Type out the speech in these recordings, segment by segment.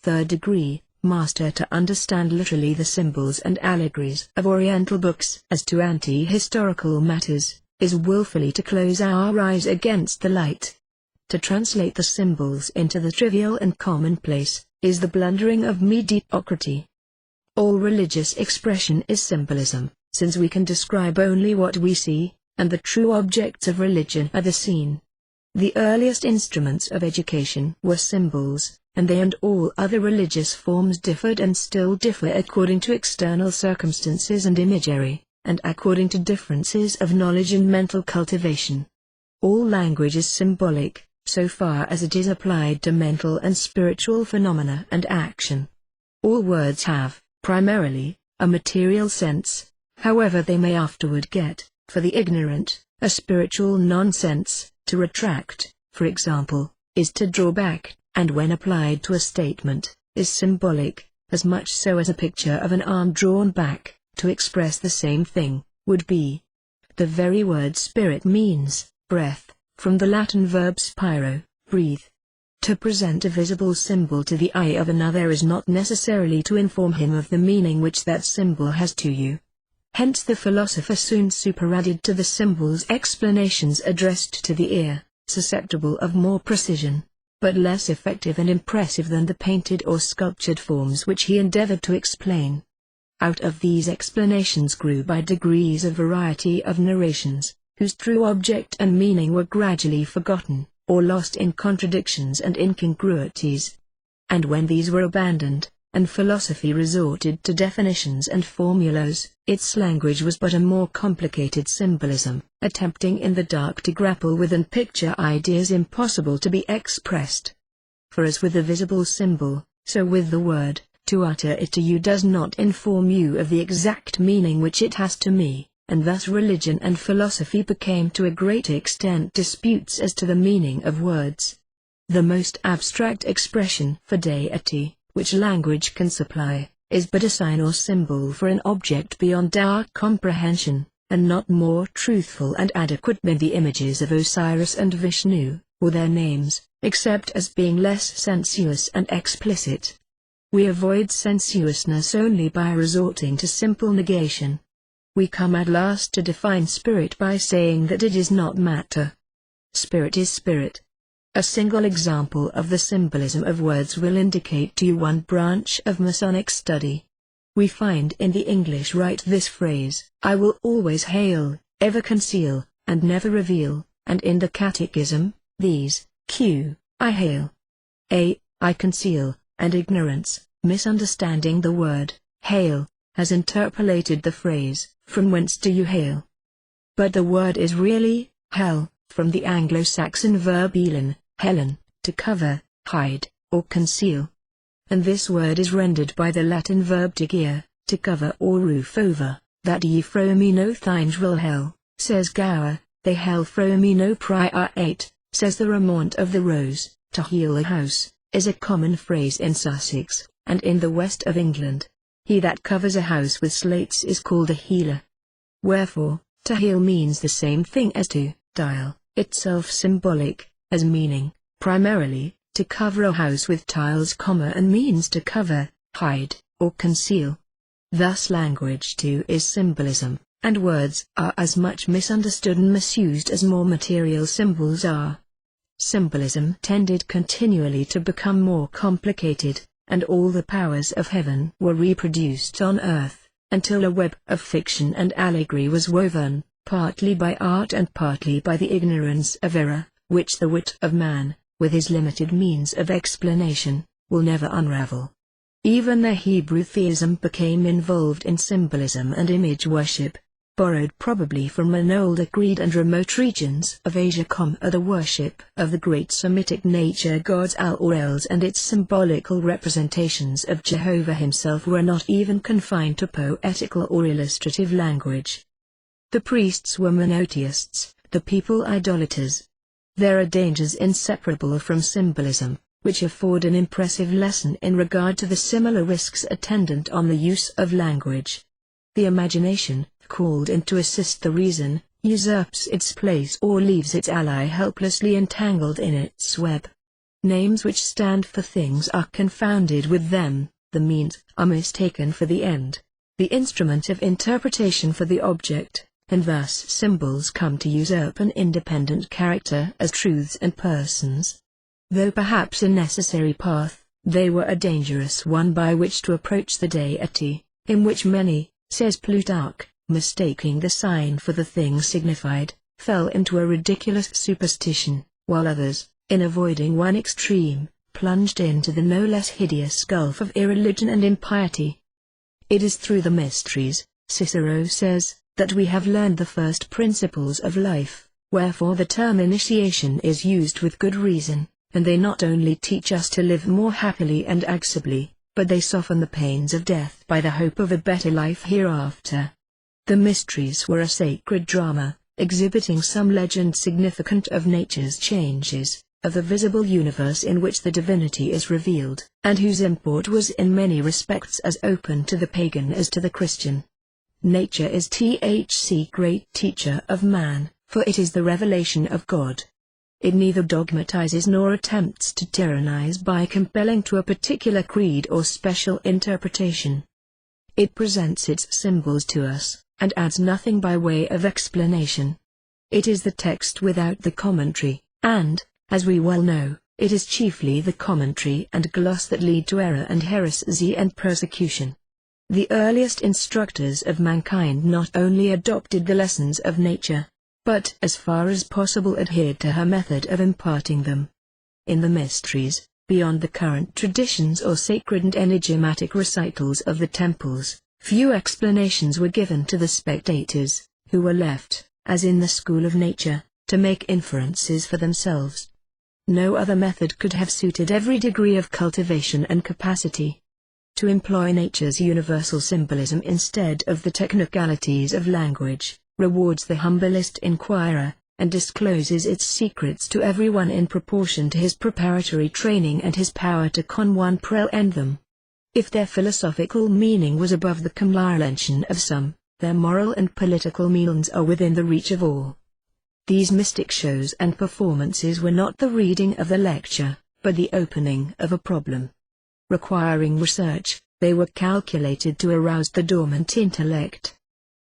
third degree, master to understand literally the symbols and allegories of Oriental books as to anti-historical matters, is willfully to close our eyes against the light. To translate the symbols into the trivial and commonplace, is the blundering of mediocrity. All religious expression is symbolism, since we can describe only what we see, and the true objects of religion are the seen. The earliest instruments of education were symbols, and they and all other religious forms differed and still differ according to external circumstances and imagery, and according to differences of knowledge and mental cultivation. All language is symbolic, so far as it is applied to mental and spiritual phenomena and action. All words have, primarily, a material sense, however they may afterward get, for the ignorant, a spiritual nonsense. To retract, for example, is to draw back, and when applied to a statement, is symbolic, as much so as a picture of an arm drawn back, to express the same thing, would be. The very word spirit means breath, from the Latin verb spiro, breathe. To present a visible symbol to the eye of another is not necessarily to inform him of the meaning which that symbol has to you. Hence the philosopher soon superadded to the symbols explanations addressed to the ear, susceptible of more precision, but less effective and impressive than the painted or sculptured forms which he endeavored to explain. Out of these explanations grew by degrees a variety of narrations, whose true object and meaning were gradually forgotten, or lost in contradictions and incongruities. And when these were abandoned, and philosophy resorted to definitions and formulas, its language was but a more complicated symbolism, attempting in the dark to grapple with and picture ideas impossible to be expressed. For as with the visible symbol, so with the word, to utter it to you does not inform you of the exact meaning which it has to me, and thus religion and philosophy became to a great extent disputes as to the meaning of words. The most abstract expression for deity, which language can supply, is but a sign or symbol for an object beyond our comprehension, and not more truthful and adequate than the images of Osiris and Vishnu, or their names, except as being less sensuous and explicit. We avoid sensuousness only by resorting to simple negation. We come at last to define spirit by saying that it is not matter. Spirit is spirit. A single example of the symbolism of words will indicate to you one branch of Masonic study. We find in the English rite this phrase, I will always hail, ever conceal, and never reveal, and in the Catechism, these, q. I hail. A. I conceal, and ignorance, misunderstanding the word, hail, has interpolated the phrase, from whence do you hail? But the word is really, hell, from the Anglo-Saxon verb helen, helen, to cover, hide, or conceal. And this word is rendered by the Latin verb tigere, to cover or roof over, that ye fro me no thines will hell, says Gower, they hell fro me no priorate, says the Remont of the Rose. To heal a house, is a common phrase in Sussex, and in the west of England. He that covers a house with slates is called a healer. Wherefore, to heal means the same thing as to tile, itself symbolic, as meaning, primarily, to cover a house with tiles, and means to cover, hide, or conceal. Thus language too is symbolism, and words are as much misunderstood and misused as more material symbols are. Symbolism tended continually to become more complicated, and all the powers of heaven were reproduced on earth, until a web of fiction and allegory was woven, partly by art and partly by the ignorance of error, which the wit of man, with his limited means of explanation, will never unravel. Even the Hebrew theism became involved in symbolism and image worship, borrowed probably from an older creed and remote regions of Asia. The worship of the great Semitic nature gods Al or Els and its symbolical representations of Jehovah himself were not even confined to poetical or illustrative language. The priests were monoteists, the people idolaters. There are dangers inseparable from symbolism, which afford an impressive lesson in regard to the similar risks attendant on the use of language. The imagination, called in to assist the reason, usurps its place or leaves its ally helplessly entangled in its web. Names which stand for things are confounded with them, the means are mistaken for the end, the instrument of interpretation for the object, and thus symbols come to usurp an independent character as truths and persons. Though perhaps a necessary path, they were a dangerous one by which to approach the deity, in which many, says Plutarch, mistaking the sign for the thing signified, fell into a ridiculous superstition, while others, in avoiding one extreme, plunged into the no less hideous gulf of irreligion and impiety. It is through the mysteries, Cicero says, that we have learned the first principles of life, wherefore the term initiation is used with good reason, and they not only teach us to live more happily and agreeably, but they soften the pains of death by the hope of a better life hereafter. The mysteries were a sacred drama, exhibiting some legend significant of nature's changes, of the visible universe in which the divinity is revealed, and whose import was in many respects as open to the pagan as to the Christian. Nature is the great teacher of man, for it is the revelation of God. It neither dogmatizes nor attempts to tyrannize by compelling to a particular creed or special interpretation. It presents its symbols to us, and adds nothing by way of explanation. It is the text without the commentary, and, as we well know, it is chiefly the commentary and gloss that lead to error and heresy and persecution. The earliest instructors of mankind not only adopted the lessons of nature, but as far as possible adhered to her method of imparting them. In the mysteries, beyond the current traditions or sacred and enigmatic recitals of the temples, few explanations were given to the spectators, who were left, as in the school of nature, to make inferences for themselves. No other method could have suited every degree of cultivation and capacity. To employ nature's universal symbolism instead of the technicalities of language, rewards the humblest inquirer, and discloses its secrets to everyone in proportion to his preparatory training and his power to comprehend them. If their philosophical meaning was above the comprehension of some, their moral and political meanings are within the reach of all. These mystic shows and performances were not the reading of the lecture, but the opening of a problem. Requiring research, they were calculated to arouse the dormant intellect.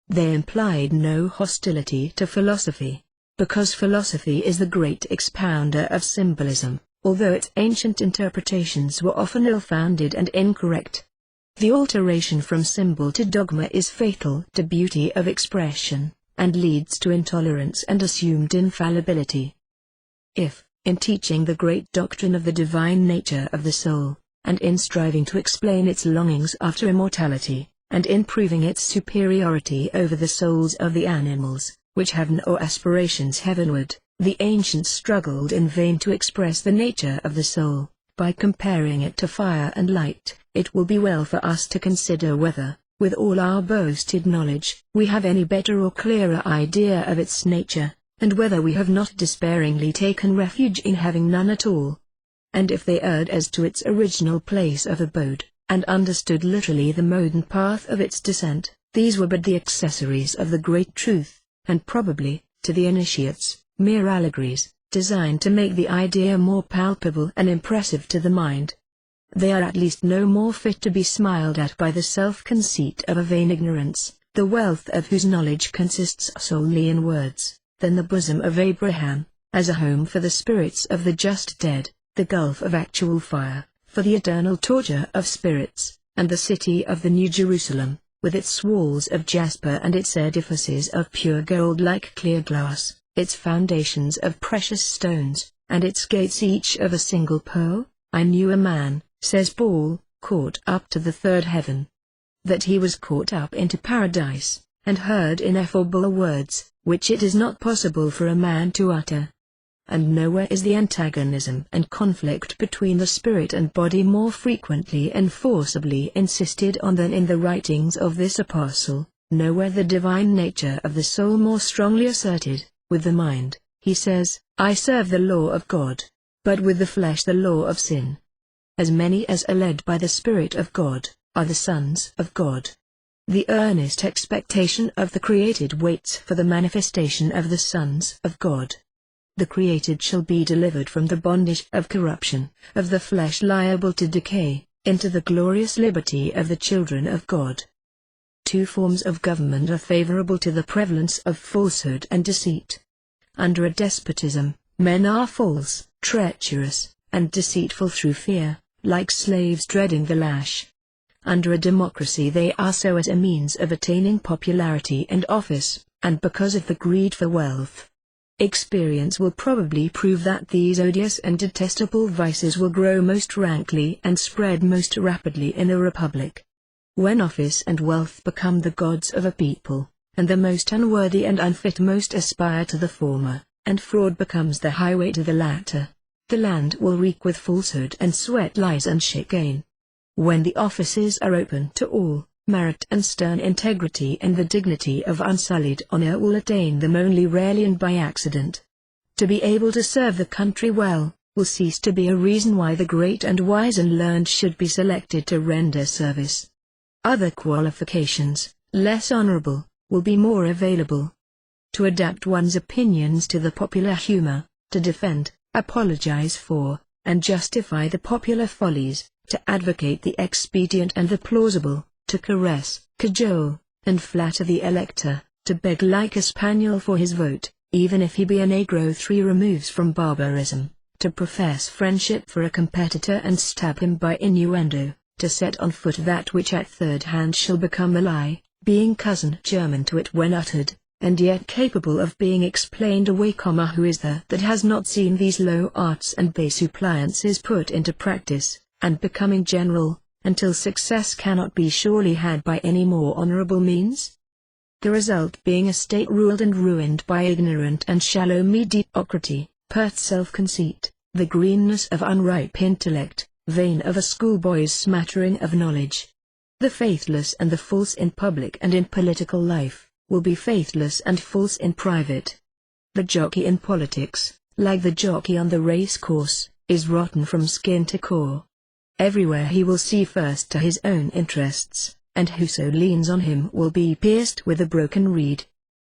They implied no hostility to philosophy, because philosophy is the great expounder of symbolism, although its ancient interpretations were often ill-founded and incorrect. The alteration from symbol to dogma is fatal to beauty of expression, and leads to intolerance and assumed infallibility. If, in teaching the great doctrine of the divine nature of the soul, and in striving to explain its longings after immortality, and in proving its superiority over the souls of the animals, which have no aspirations heavenward, the ancients struggled in vain to express the nature of the soul, by comparing it to fire and light. It will be well for us to consider whether, with all our boasted knowledge, we have any better or clearer idea of its nature, and whether we have not despairingly taken refuge in having none at all. And if they erred as to its original place of abode, and understood literally the mode and path of its descent, these were but the accessories of the great truth, and probably, to the initiates, mere allegories, designed to make the idea more palpable and impressive to the mind. They are at least no more fit to be smiled at by the self-conceit of a vain ignorance, the wealth of whose knowledge consists solely in words, than the bosom of Abraham, as a home for the spirits of the just dead, the gulf of actual fire, for the eternal torture of spirits, and the city of the New Jerusalem, with its walls of jasper and its edifices of pure gold like clear glass, its foundations of precious stones, and its gates each of a single pearl. I knew a man, says Paul, caught up to the third heaven. That he was caught up into paradise, and heard ineffable words, which it is not possible for a man to utter. And nowhere is the antagonism and conflict between the spirit and body more frequently and forcibly insisted on than in the writings of this apostle, nowhere the divine nature of the soul more strongly asserted. With the mind, he says, I serve the law of God, but with the flesh the law of sin. As many as are led by the Spirit of God, are the sons of God. The earnest expectation of the created waits for the manifestation of the sons of God. The created shall be delivered from the bondage of corruption, of the flesh liable to decay, into the glorious liberty of the children of God. Two forms of government are favorable to the prevalence of falsehood and deceit. Under a despotism, men are false, treacherous, and deceitful through fear, like slaves dreading the lash. Under a democracy they are so as a means of attaining popularity and office, and because of the greed for wealth. Experience will probably prove that these odious and detestable vices will grow most rankly and spread most rapidly in a republic. When office and wealth become the gods of a people, and the most unworthy and unfit most aspire to the former, and fraud becomes the highway to the latter, the land will reek with falsehood and sweat lies and chicane. When the offices are open to all, merit and stern integrity and the dignity of unsullied honor will attain them only rarely and by accident. To be able to serve the country well, will cease to be a reason why the great and wise and learned should be selected to render service. Other qualifications, less honorable, will be more available. To adapt one's opinions to the popular humor, to defend, apologize for, and justify the popular follies, to advocate the expedient and the plausible, to caress, cajole, and flatter the elector, to beg like a spaniel for his vote, even if he be a negro 3 removes from barbarism, to profess friendship for a competitor and stab him by innuendo, to set on foot that which at third hand shall become a lie, being cousin german to it when uttered, and yet capable of being explained away, who is there that has not seen these low arts and base appliances put into practice, and becoming general, until success cannot be surely had by any more honorable means? The result being a state ruled and ruined by ignorant and shallow mediocrity, pert self-conceit, the greenness of unripe intellect, vain of a schoolboy's smattering of knowledge. The faithless and the false in public and in political life, will be faithless and false in private. The jockey in politics, like the jockey on the race course, is rotten from skin to core. Everywhere he will see first to his own interests, and whoso leans on him will be pierced with a broken reed.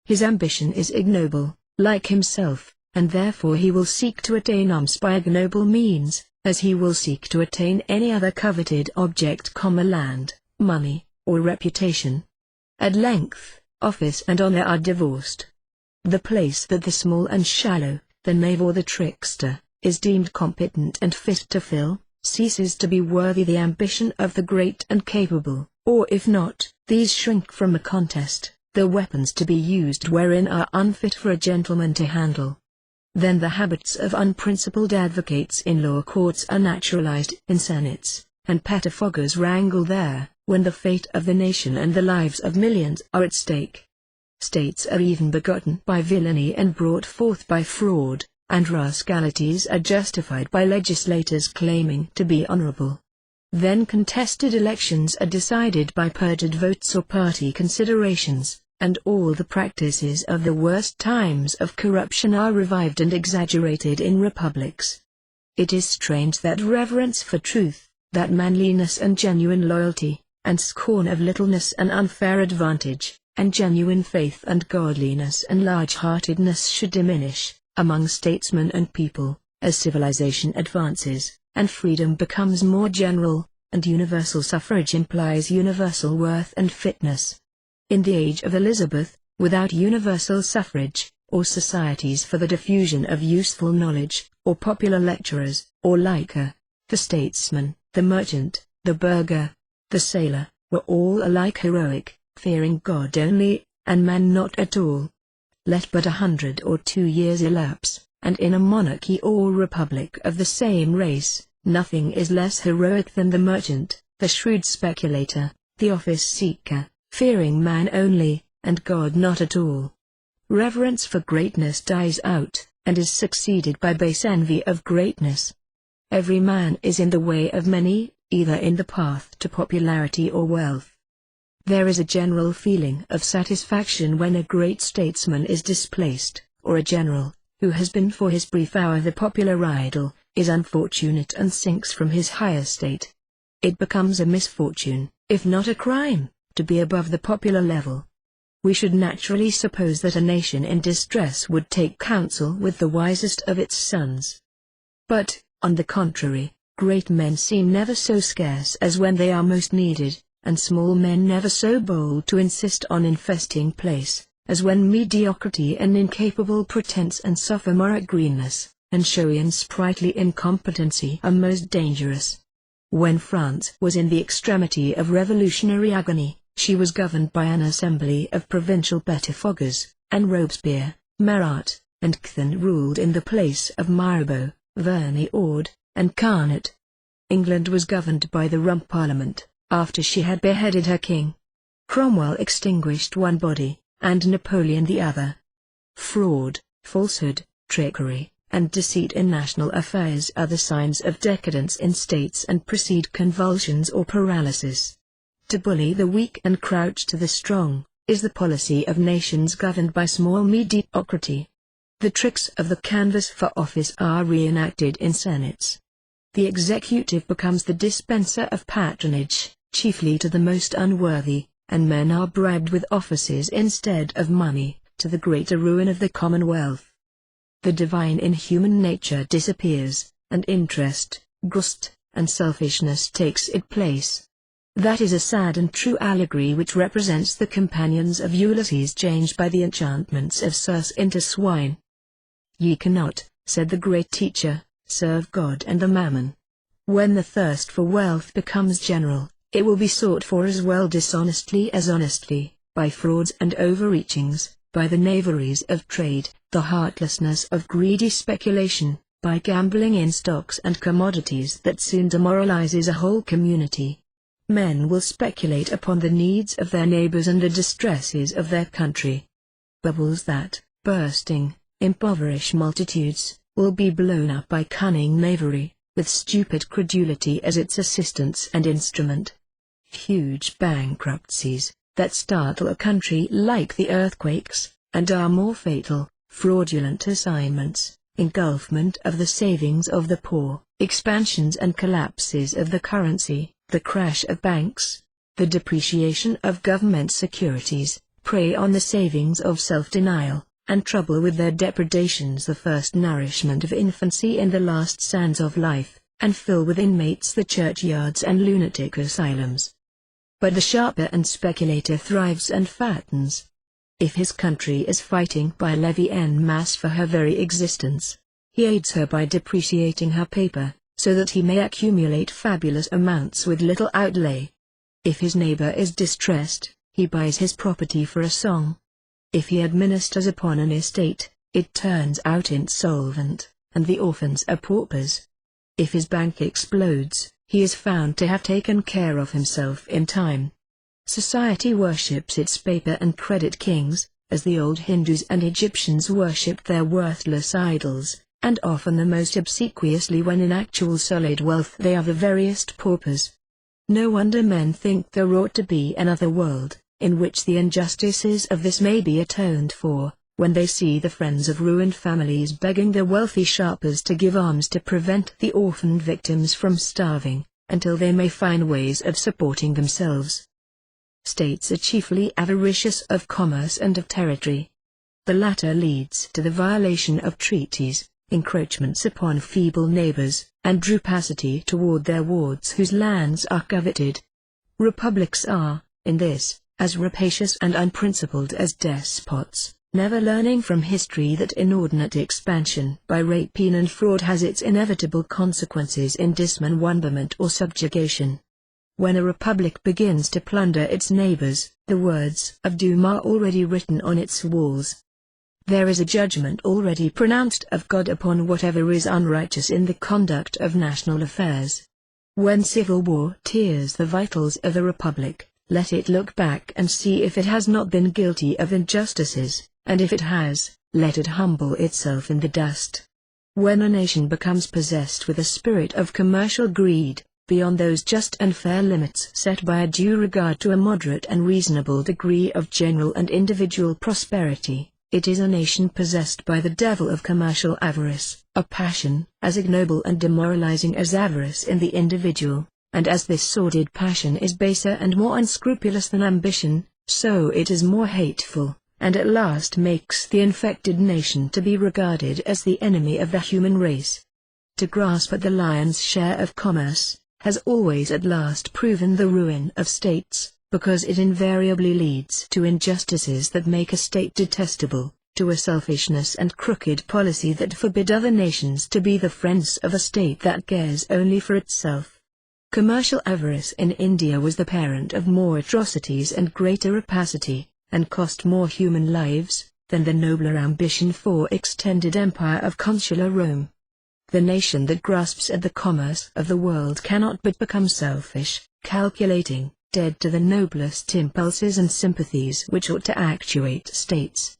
His ambition is ignoble, like himself, and therefore he will seek to attain alms by ignoble means, as he will seek to attain any other coveted object, land, money, or reputation. At length, office and honor are divorced. The place that the small and shallow, the knave or the trickster, is deemed competent and fit to fill, ceases to be worthy the ambition of the great and capable, or if not, these shrink from a contest, the weapons to be used wherein are unfit for a gentleman to handle. Then the habits of unprincipled advocates in law courts are naturalized in senates, and pettifoggers wrangle there, when the fate of the nation and the lives of millions are at stake. States are even begotten by villainy and brought forth by fraud, and rascalities are justified by legislators claiming to be honorable. Then contested elections are decided by perjured votes or party considerations, and all the practices of the worst times of corruption are revived and exaggerated in republics. It is strange that reverence for truth, that manliness and genuine loyalty, and scorn of littleness and unfair advantage, and genuine faith and godliness and large-heartedness should diminish, among statesmen and people, as civilization advances, and freedom becomes more general, and universal suffrage implies universal worth and fitness. In the age of Elizabeth, without universal suffrage, or societies for the diffusion of useful knowledge, or popular lecturers, or like her, the statesman, the merchant, the burgher, the sailor, were all alike heroic, fearing God only, and man not at all. Let but 100 or 2 years elapse, and in a monarchy or republic of the same race, nothing is less heroic than the merchant, the shrewd speculator, the office-seeker, fearing man only, and God not at all. Reverence for greatness dies out, and is succeeded by base envy of greatness. Every man is in the way of many, either in the path to popularity or wealth. There is a general feeling of satisfaction when a great statesman is displaced, or a general, who has been for his brief hour the popular idol, is unfortunate and sinks from his high estate. It becomes a misfortune, if not a crime, to be above the popular level. We should naturally suppose that a nation in distress would take counsel with the wisest of its sons. But, on the contrary, great men seem never so scarce as when they are most needed, and small men never so bold to insist on infesting place, as when mediocrity and incapable pretense and sophomoric greenness, and showy and sprightly incompetency are most dangerous. When France was in the extremity of revolutionary agony, she was governed by an assembly of provincial pettifoggers, and Robespierre, Marat, and Couthon ruled in the place of Mirabeau, Verney Ord, and Carnot. England was governed by the Rump Parliament, after she had beheaded her king. Cromwell extinguished one body, and Napoleon the other. Fraud, falsehood, trickery, and deceit in national affairs are the signs of decadence in states and precede convulsions or paralysis. To bully the weak and crouch to the strong, is the policy of nations governed by small mediocrity. The tricks of the canvass for office are reenacted in senates. The executive becomes the dispenser of patronage, chiefly to the most unworthy, and men are bribed with offices instead of money, to the greater ruin of the commonwealth. The divine in human nature disappears, and interest, gust, and selfishness takes its place. That is a sad and true allegory which represents the companions of Ulysses changed by the enchantments of Circe into swine. "Ye cannot," said the great teacher, "serve God and the mammon." When the thirst for wealth becomes general, it will be sought for as well dishonestly as honestly, by frauds and overreachings, by the knaveries of trade, the heartlessness of greedy speculation, by gambling in stocks and commodities that soon demoralizes a whole community. Men will speculate upon the needs of their neighbors and the distresses of their country. Bubbles that, bursting, impoverish multitudes, will be blown up by cunning knavery, with stupid credulity as its assistance and instrument. Huge bankruptcies, that startle a country like the earthquakes, and are more fatal, fraudulent assignments, engulfment of the savings of the poor, expansions and collapses of the currency, the crash of banks, the depreciation of government securities, prey on the savings of self-denial, and trouble with their depredations the first nourishment of infancy in the last sands of life, and fill with inmates the churchyards and lunatic asylums. But the sharper and speculator thrives and fattens. If his country is fighting by levy en masse for her very existence, he aids her by depreciating her paper, so that he may accumulate fabulous amounts with little outlay. If his neighbor is distressed, he buys his property for a song. If he administers upon an estate, it turns out insolvent, and the orphans are paupers. If his bank explodes, he is found to have taken care of himself in time. Society worships its paper and credit kings, as the old Hindus and Egyptians worshipped their worthless idols, and often the most obsequiously when in actual solid wealth they are the veriest paupers. No wonder men think there ought to be another world, in which the injustices of this may be atoned for, when they see the friends of ruined families begging the wealthy sharpers to give alms to prevent the orphaned victims from starving, until they may find ways of supporting themselves. States are chiefly avaricious of commerce and of territory. The latter leads to the violation of treaties, encroachments upon feeble neighbors, and rapacity toward their wards whose lands are coveted. Republics are, in this, as rapacious and unprincipled as despots, never learning from history that inordinate expansion by rapine and fraud has its inevitable consequences in dismemberment or subjugation. When a republic begins to plunder its neighbors, the words of doom are already written on its walls. There is a judgment already pronounced of God upon whatever is unrighteous in the conduct of national affairs. When civil war tears the vitals of a republic, let it look back and see if it has not been guilty of injustices, and if it has, let it humble itself in the dust. When a nation becomes possessed with a spirit of commercial greed, beyond those just and fair limits set by a due regard to a moderate and reasonable degree of general and individual prosperity, it is a nation possessed by the devil of commercial avarice, a passion as ignoble and demoralizing as avarice in the individual, and as this sordid passion is baser and more unscrupulous than ambition, so it is more hateful, and at last makes the infected nation to be regarded as the enemy of the human race. To grasp at the lion's share of commerce has always at last proven the ruin of states, because it invariably leads to injustices that make a state detestable, to a selfishness and crooked policy that forbid other nations to be the friends of a state that cares only for itself. Commercial avarice in India was the parent of more atrocities and greater rapacity, and cost more human lives than the nobler ambition for extended empire of consular Rome. The nation that grasps at the commerce of the world cannot but become selfish, calculating, dead to the noblest impulses and sympathies which ought to actuate states.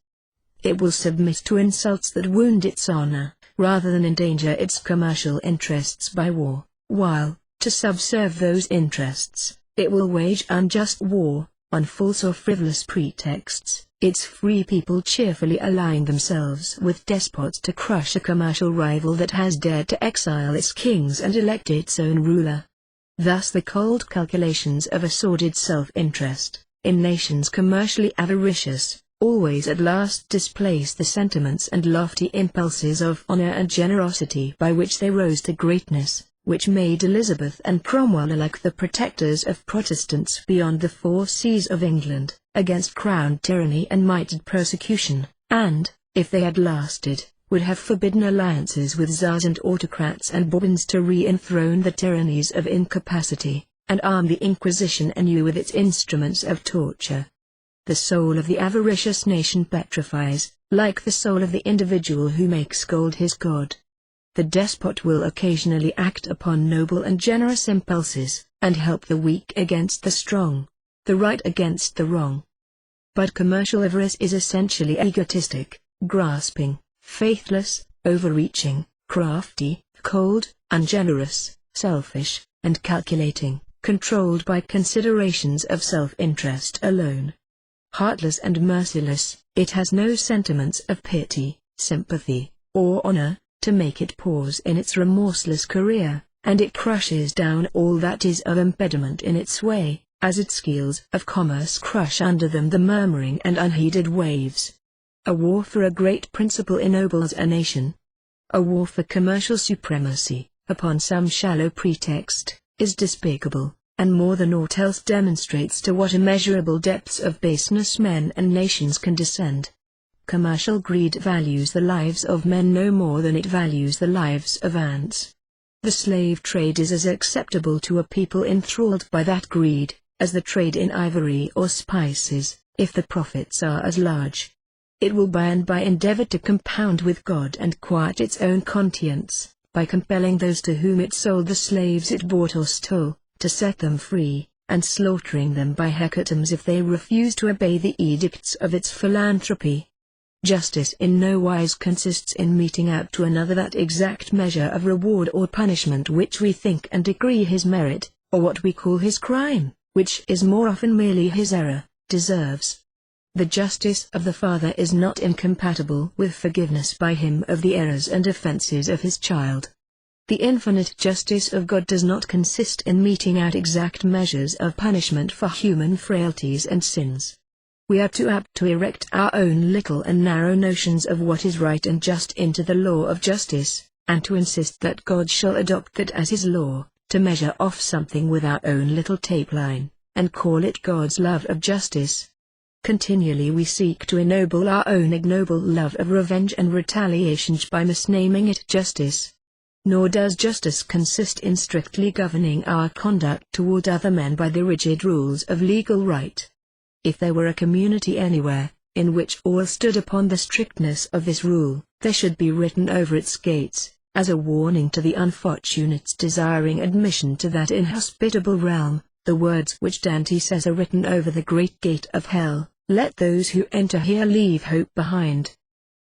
It will submit to insults that wound its honor, rather than endanger its commercial interests by war, while, to subserve those interests, it will wage unjust war, on false or frivolous pretexts, its free people cheerfully allying themselves with despots to crush a commercial rival that has dared to exile its kings and elect its own ruler. Thus the cold calculations of a sordid self-interest, in nations commercially avaricious, always at last displace the sentiments and lofty impulses of honor and generosity by which they rose to greatness, which made Elizabeth and Cromwell alike the protectors of Protestants beyond the 4 seas of England, against crown tyranny and mitred persecution, and, if they had lasted, would have forbidden alliances with czars and autocrats and Bourbons to re-enthrone the tyrannies of incapacity, and arm the Inquisition anew with its instruments of torture. The soul of the avaricious nation petrifies, like the soul of the individual who makes gold his god. The despot will occasionally act upon noble and generous impulses, and help the weak against the strong, the right against the wrong. But commercial avarice is essentially egotistic, grasping, faithless, overreaching, crafty, cold, ungenerous, selfish, and calculating, controlled by considerations of self-interest alone. Heartless and merciless, it has no sentiments of pity, sympathy, or honor, to make it pause in its remorseless career, and it crushes down all that is of impediment in its way, as its skeels of commerce crush under them the murmuring and unheeded waves. A war for a great principle ennobles a nation. A war for commercial supremacy, upon some shallow pretext, is despicable, and more than aught else demonstrates to what immeasurable depths of baseness men and nations can descend. Commercial greed values the lives of men no more than it values the lives of ants. The slave trade is as acceptable to a people enthralled by that greed, as the trade in ivory or spices, if the profits are as large. It will by and by endeavor to compound with God and quiet its own conscience, by compelling those to whom it sold the slaves it bought or stole, to set them free, and slaughtering them by hecatombs if they refuse to obey the edicts of its philanthropy. Justice in no wise consists in meting out to another that exact measure of reward or punishment which we think and decree his merit, or what we call his crime, which is more often merely his error, deserves. The justice of the Father is not incompatible with forgiveness by him of the errors and offenses of his child. The infinite justice of God does not consist in meting out exact measures of punishment for human frailties and sins. We are too apt to erect our own little and narrow notions of what is right and just into the law of justice, and to insist that God shall adopt that as his law, to measure off something with our own little tape line, and call it God's love of justice. Continually we seek to ennoble our own ignoble love of revenge and retaliation by misnaming it justice. Nor does justice consist in strictly governing our conduct toward other men by the rigid rules of legal right. If there were a community anywhere, in which all stood upon the strictness of this rule, there should be written over its gates, as a warning to the unfortunates desiring admission to that inhospitable realm, the words which Dante says are written over the great gate of hell: "Let those who enter here leave hope behind."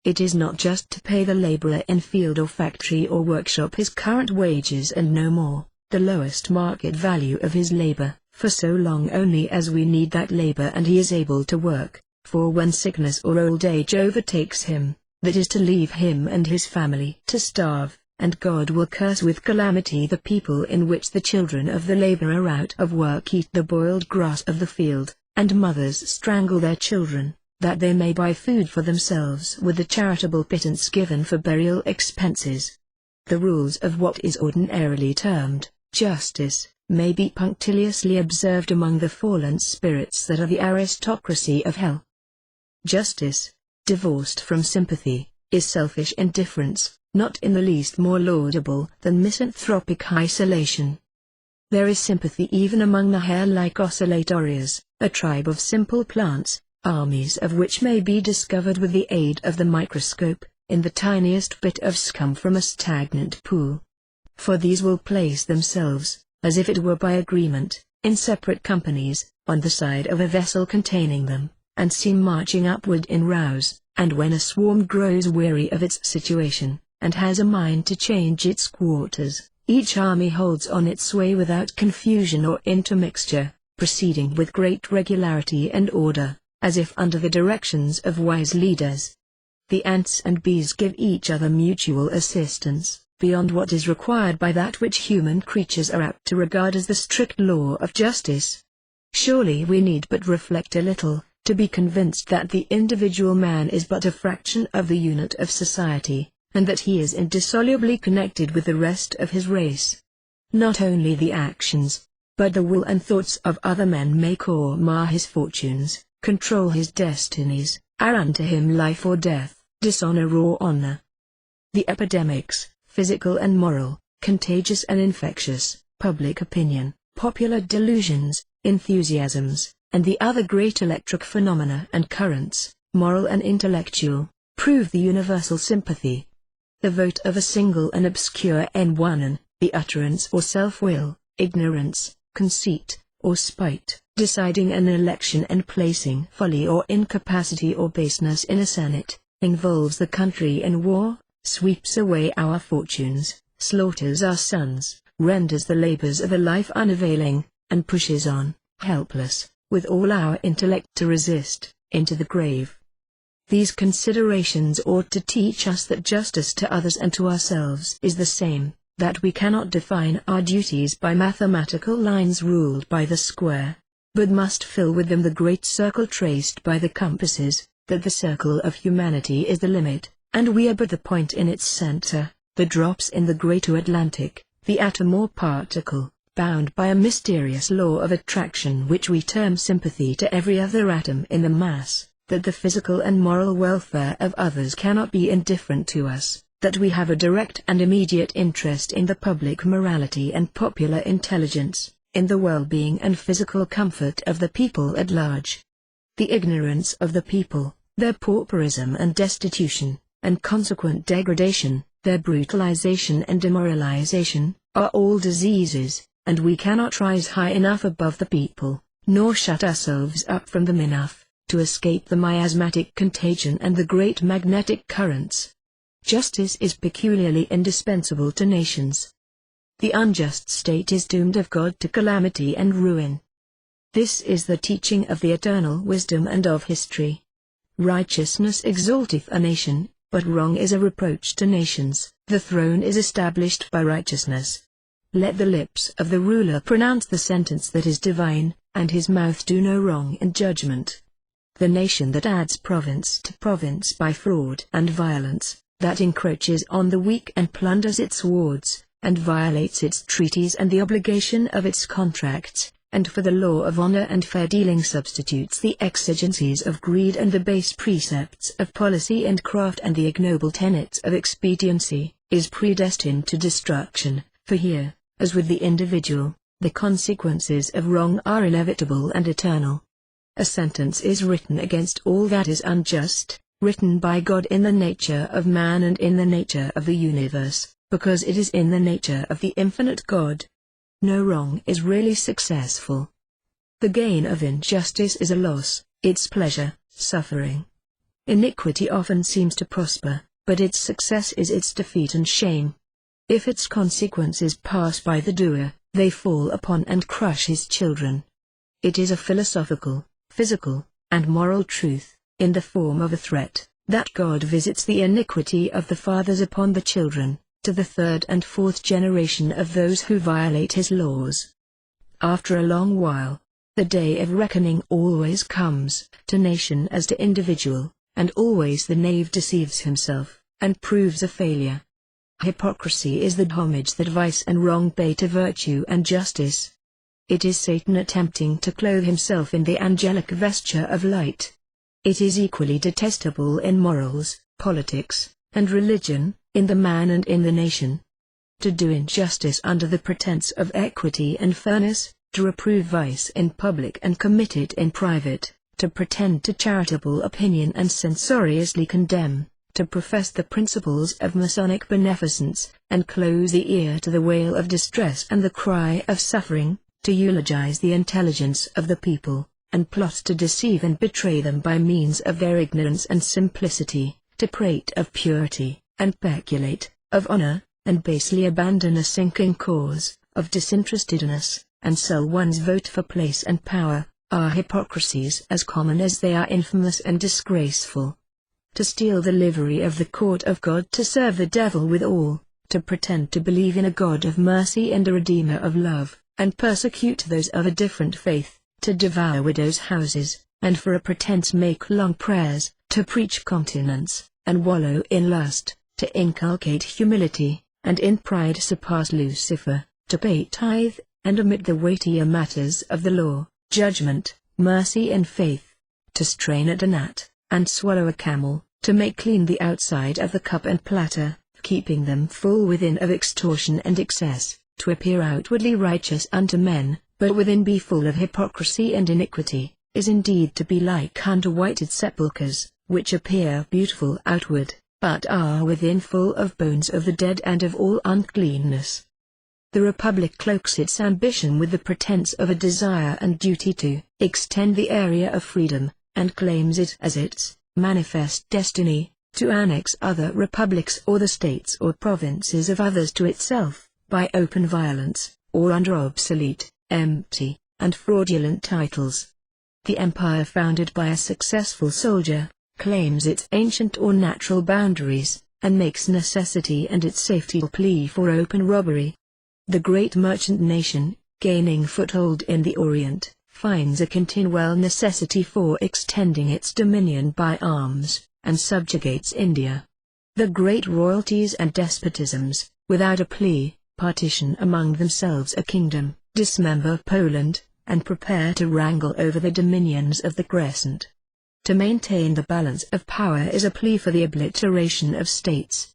It is not just to pay the laborer in field or factory or workshop his current wages and no more, the lowest market value of his labor, for so long only as we need that labor and he is able to work, for when sickness or old age overtakes him, that is to leave him and his family to starve, and God will curse with calamity the people in which the children of the laborer out of work eat the boiled grass of the field, and mothers strangle their children, that they may buy food for themselves with the charitable pittance given for burial expenses. The rules of what is ordinarily termed justice may be punctiliously observed among the fallen spirits that are the aristocracy of hell. Justice, divorced from sympathy, is selfish indifference, not in the least more laudable than misanthropic isolation. There is sympathy even among the hair-like oscillatorias, a tribe of simple plants, armies of which may be discovered with the aid of the microscope, in the tiniest bit of scum from a stagnant pool. For these will place themselves, as if it were by agreement, in separate companies, on the side of a vessel containing them, and seem marching upward in rows, and when a swarm grows weary of its situation, and has a mind to change its quarters, each army holds on its sway without confusion or intermixture, proceeding with great regularity and order, as if under the directions of wise leaders. The ants and bees give each other mutual assistance, beyond what is required by that which human creatures are apt to regard as the strict law of justice. Surely we need but reflect a little, to be convinced that the individual man is but a fraction of the unit of society, and that he is indissolubly connected with the rest of his race. Not only the actions, but the will and thoughts of other men make or mar his fortunes, control his destinies, are unto him life or death, dishonor or honor. The epidemics, physical and moral, contagious and infectious, public opinion, popular delusions, enthusiasms, and the other great electric phenomena and currents, moral and intellectual, prove the universal sympathy. The vote of a single and obscure one, the utterance or self-will, ignorance, conceit, or spite, deciding an election and placing folly or incapacity or baseness in a senate, involves the country in war, sweeps away our fortunes, slaughters our sons, renders the labors of a life unavailing, and pushes on, helpless, with all our intellect to resist, into the grave. These considerations ought to teach us that justice to others and to ourselves is the same, that we cannot define our duties by mathematical lines ruled by the square, but must fill with them the great circle traced by the compasses, that the circle of humanity is the limit, and we are but the point in its center, the drops in the great Atlantic, the atom or particle, bound by a mysterious law of attraction which we term sympathy to every other atom in the mass, that the physical and moral welfare of others cannot be indifferent to us, that we have a direct and immediate interest in the public morality and popular intelligence, in the well-being and physical comfort of the people at large. The ignorance of the people, their pauperism and destitution, and consequent degradation, their brutalization and demoralization, are all diseases, and we cannot rise high enough above the people, nor shut ourselves up from them enough, to escape the miasmatic contagion and the great magnetic currents. Justice is peculiarly indispensable to nations. The unjust state is doomed of God to calamity and ruin. This is the teaching of the eternal wisdom and of history. Righteousness exalteth a nation, but wrong is a reproach to nations. The throne is established by righteousness. Let the lips of the ruler pronounce the sentence that is divine, and his mouth do no wrong in judgment. The nation that adds province to province by fraud and violence, that encroaches on the weak and plunders its wards, and violates its treaties and the obligation of its contracts, and for the law of honor and fair dealing substitutes the exigencies of greed and the base precepts of policy and craft and the ignoble tenets of expediency, is predestined to destruction, for here, as with the individual, the consequences of wrong are inevitable and eternal. A sentence is written against all that is unjust, written by God in the nature of man and in the nature of the universe, because it is in the nature of the infinite God. No wrong is really successful. The gain of injustice is a loss, its pleasure, suffering. Iniquity often seems to prosper, but its success is its defeat and shame. If its consequences pass by the doer, they fall upon and crush his children. It is a philosophical, physical, and moral truth, in the form of a threat, that God visits the iniquity of the fathers upon the children, to the third and fourth generation of those who violate his laws. After a long while, The day of reckoning always comes, to nation as to individual, and always the knave deceives himself, and proves a failure. Hypocrisy is the homage that vice and wrong pay to virtue and justice. It is Satan attempting to clothe himself in the angelic vesture of light. It is equally detestable in morals, politics, and religion, in the man and in the nation. To do injustice under the pretense of equity and fairness, to reprove vice in public and commit it in private, to pretend to charitable opinion and censoriously condemn, to profess the principles of Masonic beneficence, and close the ear to the wail of distress and the cry of suffering, to eulogize the intelligence of the people, and plot to deceive and betray them by means of their ignorance and simplicity, to prate of purity, and peculate, of honor, and basely abandon a sinking cause, of disinterestedness, and sell one's vote for place and power, are hypocrisies as common as they are infamous and disgraceful. To steal the livery of the court of God to serve the devil withal, to pretend to believe in a God of mercy and a Redeemer of love, and persecute those of a different faith, to devour widows' houses, and for a pretense make long prayers, to preach continence, and wallow in lust, to inculcate humility, and in pride surpass Lucifer, to pay tithe, and omit the weightier matters of the law, judgment, mercy and faith, to strain at a gnat, and swallow a camel, to make clean the outside of the cup and platter, keeping them full within of extortion and excess, to appear outwardly righteous unto men, but within be full of hypocrisy and iniquity, is indeed to be like unto whited sepulchres, which appear beautiful outward, but are within full of bones of the dead and of all uncleanness. The Republic cloaks its ambition with the pretense of a desire and duty to extend the area of freedom, and claims it as its manifest destiny, to annex other republics or the states or provinces of others to itself, by open violence, or under obsolete, empty, and fraudulent titles. The empire founded by a successful soldier, claims its ancient or natural boundaries, and makes necessity and its safety a plea for open robbery. The great merchant nation, gaining foothold in the Orient, finds a continual necessity for extending its dominion by arms, and subjugates India. The great royalties and despotisms, without a plea, partition among themselves a kingdom, dismember Poland, and prepare to wrangle over the dominions of the Crescent. To maintain the balance of power is a plea for the obliteration of states.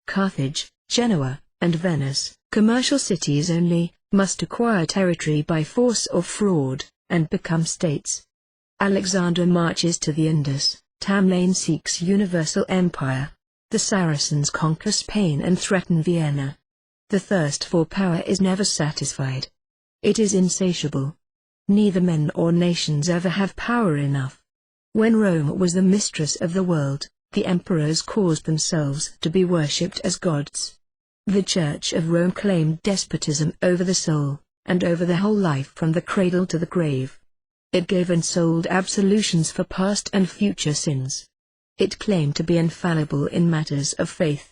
Carthage, Genoa, and Venice, commercial cities only, must acquire territory by force or fraud, and become states. Alexander marches to the Indus, Tamerlane seeks universal empire. The Saracens conquer Spain and threaten Vienna. The thirst for power is never satisfied. It is insatiable. Neither men or nations ever have power enough. When Rome was the mistress of the world, the emperors caused themselves to be worshipped as gods. The Church of Rome claimed despotism over the soul, and over the whole life from the cradle to the grave. It gave and sold absolutions for past and future sins. It claimed to be infallible in matters of faith.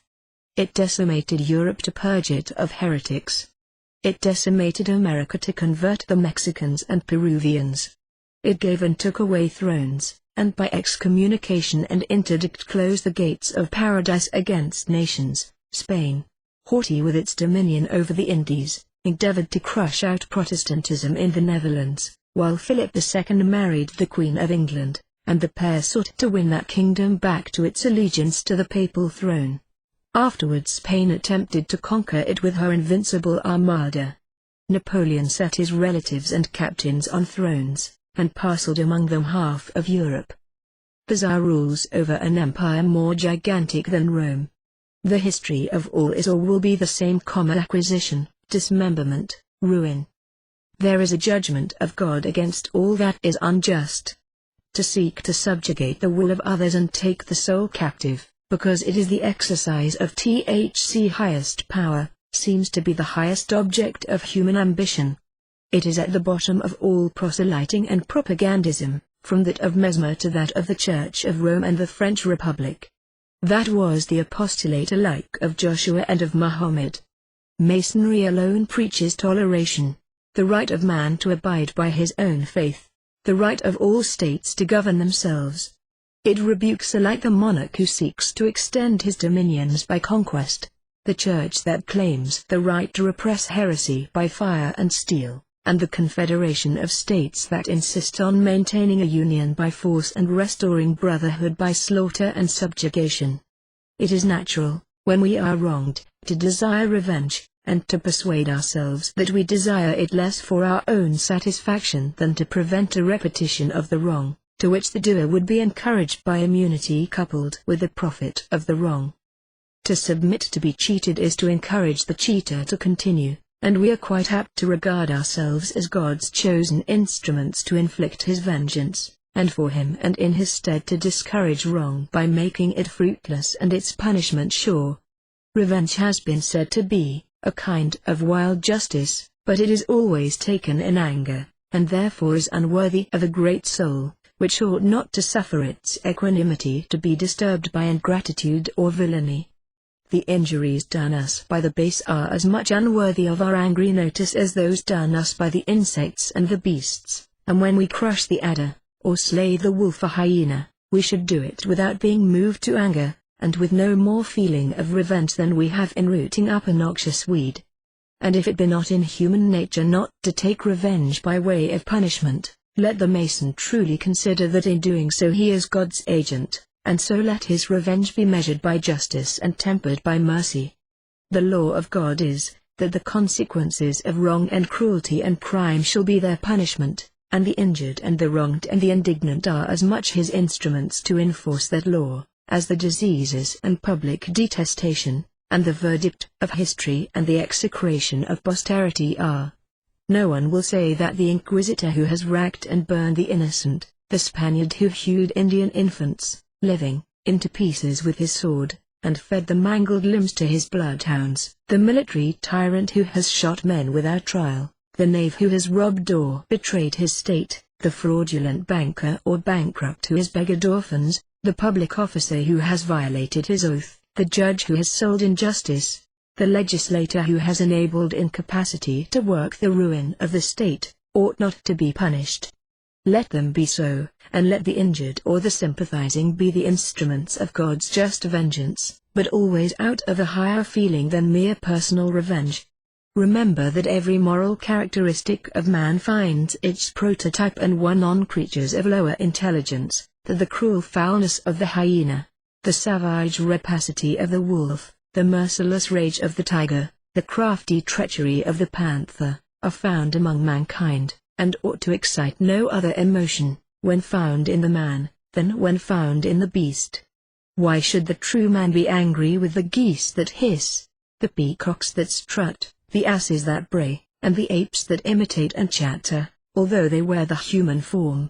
It decimated Europe to purge it of heretics. It decimated America to convert the Mexicans and Peruvians. It gave and took away thrones, and by excommunication and interdict closed the gates of paradise against nations. Spain, haughty with its dominion over the Indies, endeavored to crush out Protestantism in the Netherlands, while Philip II married the Queen of England, and the pair sought to win that kingdom back to its allegiance to the papal throne. Afterwards Spain attempted to conquer it with her invincible armada. Napoleon set his relatives and captains on thrones, and parceled among them half of Europe. The Tsar rules over an empire more gigantic than Rome. The history of all is or will be the same: acquisition, dismemberment, ruin. There is a judgment of God against all that is unjust. To seek to subjugate the will of others and take the soul captive, because it is the exercise of the highest power, seems to be the highest object of human ambition. It is at the bottom of all proselyting and propagandism, from that of Mesmer to that of the Church of Rome and the French Republic. That was the apostolate alike of Joshua and of Muhammad. Masonry alone preaches toleration. the right of man to abide by his own faith, the right of all states to govern themselves. It rebukes alike the monarch who seeks to extend his dominions by conquest, the church that claims the right to repress heresy by fire and steel, and the confederation of states that insist on maintaining a union by force and restoring brotherhood by slaughter and subjugation. It is natural, when we are wronged, to desire revenge, and to persuade ourselves that we desire it less for our own satisfaction than to prevent a repetition of the wrong, to which the doer would be encouraged by immunity coupled with the profit of the wrong. To submit to be cheated is to encourage the cheater to continue, and we are quite apt to regard ourselves as God's chosen instruments to inflict his vengeance, and for him and in his stead to discourage wrong by making it fruitless and its punishment sure. Revenge has been said to be a kind of wild justice, but it is always taken in anger, and therefore is unworthy of a great soul, which ought not to suffer its equanimity to be disturbed by ingratitude or villainy. The injuries done us by the base are as much unworthy of our angry notice as those done us by the insects and the beasts, and when we crush the adder, or slay the wolf or hyena, we should do it without being moved to anger, and with no more feeling of revenge than we have in rooting up a noxious weed. And if it be not in human nature not to take revenge by way of punishment, let the Mason truly consider that in doing so he is God's agent, and so let his revenge be measured by justice and tempered by mercy. The law of God is, that the consequences of wrong and cruelty and crime shall be their punishment, and the injured and the wronged and the indignant are as much his instruments to enforce that law, as the diseases and public detestation, and the verdict of history and the execration of posterity are. No one will say that the inquisitor who has racked and burned the innocent, the Spaniard who hewed Indian infants, living, into pieces with his sword, and fed the mangled limbs to his bloodhounds, the military tyrant who has shot men without trial, the knave who has robbed or betrayed his state, the fraudulent banker or bankrupt who has beggared orphans, the public officer who has violated his oath, the judge who has sold injustice, the legislator who has enabled incapacity to work the ruin of the state, ought not to be punished. Let them be so, and let the injured or the sympathizing be the instruments of God's just vengeance, but always out of a higher feeling than mere personal revenge. Remember that every moral characteristic of man finds its prototype and one on creatures of lower intelligence, that the cruel foulness of the hyena, the savage rapacity of the wolf, the merciless rage of the tiger, the crafty treachery of the panther, are found among mankind, and ought to excite no other emotion, when found in the man, than when found in the beast. Why should the true man be angry with the geese that hiss, the peacocks that strut, the asses that bray, and the apes that imitate and chatter, although they wear the human form?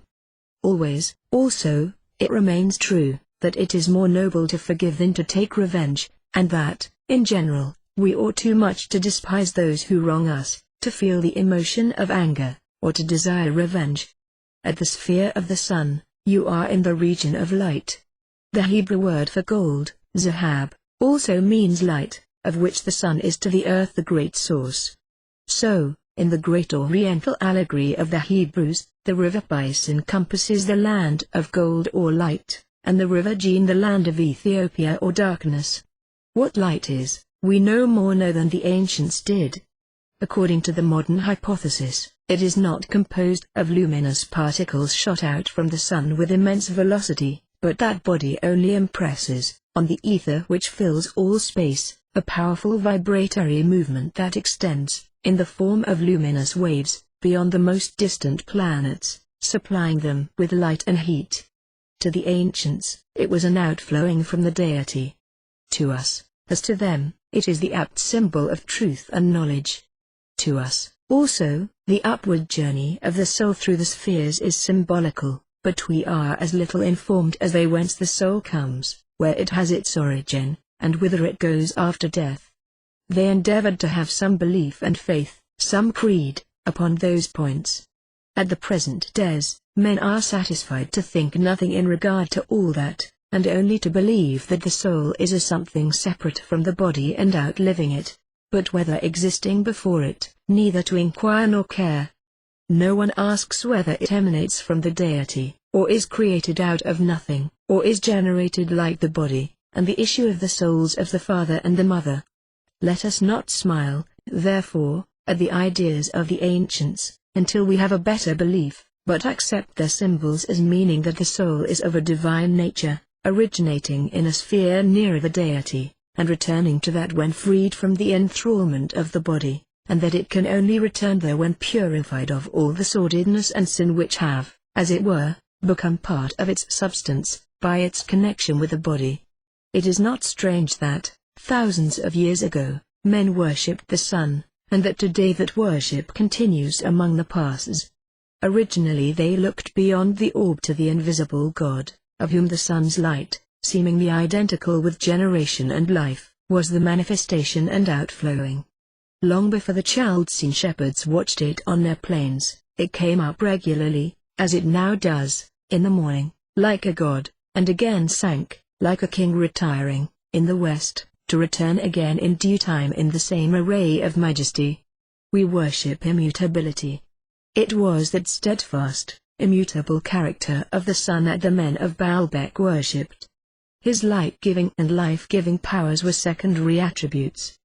Always, also, it remains true, that it is more noble to forgive than to take revenge, and that, in general, we ought too much to despise those who wrong us, to feel the emotion of anger, or to desire revenge. At the sphere of the sun, you are in the region of light. The Hebrew word for gold, zahab, also means light, of which the sun is to the earth the great source. So, in the great Oriental allegory of the Hebrews, the river Bais encompasses the land of gold or light, and the river Gene the land of Ethiopia or darkness. What light is, we no more know than the ancients did. According to the modern hypothesis, it is not composed of luminous particles shot out from the sun with immense velocity, but that body only impresses, on the ether which fills all space, a powerful vibratory movement that extends, in the form of luminous waves, beyond the most distant planets, supplying them with light and heat. To the ancients, it was an outflowing from the deity. To us, as to them, it is the apt symbol of truth and knowledge. To us, also, the upward journey of the soul through the spheres is symbolical, but we are as little informed as they whence the soul comes, where it has its origin, and whither it goes after death. They endeavored to have some belief and faith, some creed, upon those points. At the present days, men are satisfied to think nothing in regard to all that, and only to believe that the soul is a something separate from the body and outliving it, but whether existing before it, neither to inquire nor care. No one asks whether it emanates from the deity, or is created out of nothing, or is generated like the body, and the issue of the souls of the father and the mother. Let us not smile, therefore, at the ideas of the ancients, until we have a better belief, but accept their symbols as meaning that the soul is of a divine nature, originating in a sphere nearer the deity, and returning to that when freed from the enthrallment of the body, and that it can only return there when purified of all the sordidness and sin which have, as it were, become part of its substance, by its connection with the body. It is not strange that, thousands of years ago, men worshipped the sun, and that today that worship continues among the Parsis. Originally they looked beyond the orb to the invisible God, of whom the sun's light, seemingly identical with generation and life, was the manifestation and outflowing. Long before the Chaldean shepherds watched it on their plains, it came up regularly, as it now does, in the morning, like a god, and again sank, like a king retiring, in the west, to return again in due time in the same array of majesty. We worship immutability. It was that steadfast, immutable character of the sun that the men of Baalbek worshipped. His light-giving and life-giving powers were secondary attributes.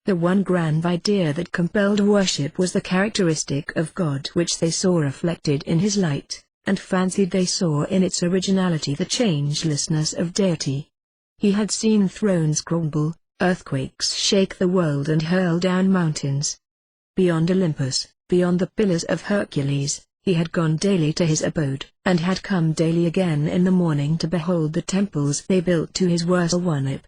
The one grand idea that compelled worship was the characteristic of God which they saw reflected in his light, and fancied they saw in its originality the changelessness of deity. He had seen thrones crumble, earthquakes shake the world and hurl down mountains. Beyond Olympus, beyond the pillars of Hercules, he had gone daily to his abode, and had come daily again in the morning to behold the temples they built to his worship.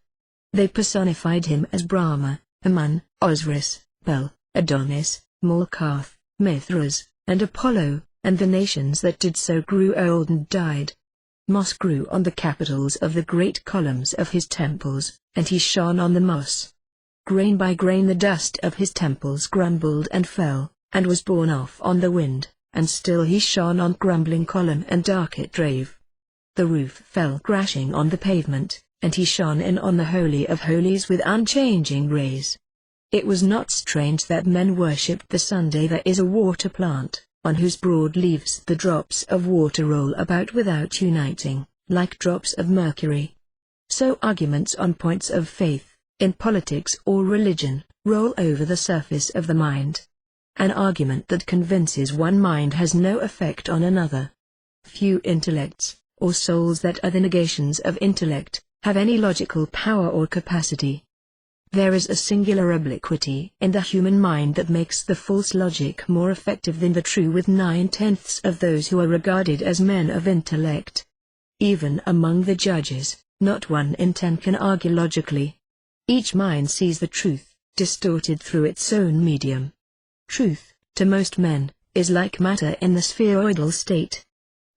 They personified him as Brahma, Amun, Osiris, Bel, Adonis, Malkuth, Mithras, and Apollo, and the nations that did so grew old and died. Moss grew on the capitals of the great columns of his temples, and he shone on the moss. Grain by grain the dust of his temples grumbled and fell, and was borne off on the wind, and still he shone on crumbling column and architrave. The roof fell crashing on the pavement, and he shone in on the Holy of Holies with unchanging rays. It was not strange that men worshipped the Sunday. There is a water plant, on whose broad leaves the drops of water roll about without uniting, like drops of mercury. So arguments on points of faith, in politics or religion, roll over the surface of the mind. An argument that convinces one mind has no effect on another. Few intellects, or souls that are the negations of intellect, have any logical power or capacity. There is a singular obliquity in the human mind that makes the false logic more effective than the true with 9/10 of those who are regarded as men of intellect. Even among the judges, not 1 in 10 can argue logically. Each mind sees the truth, distorted through its own medium. Truth, to most men, is like matter in the spheroidal state.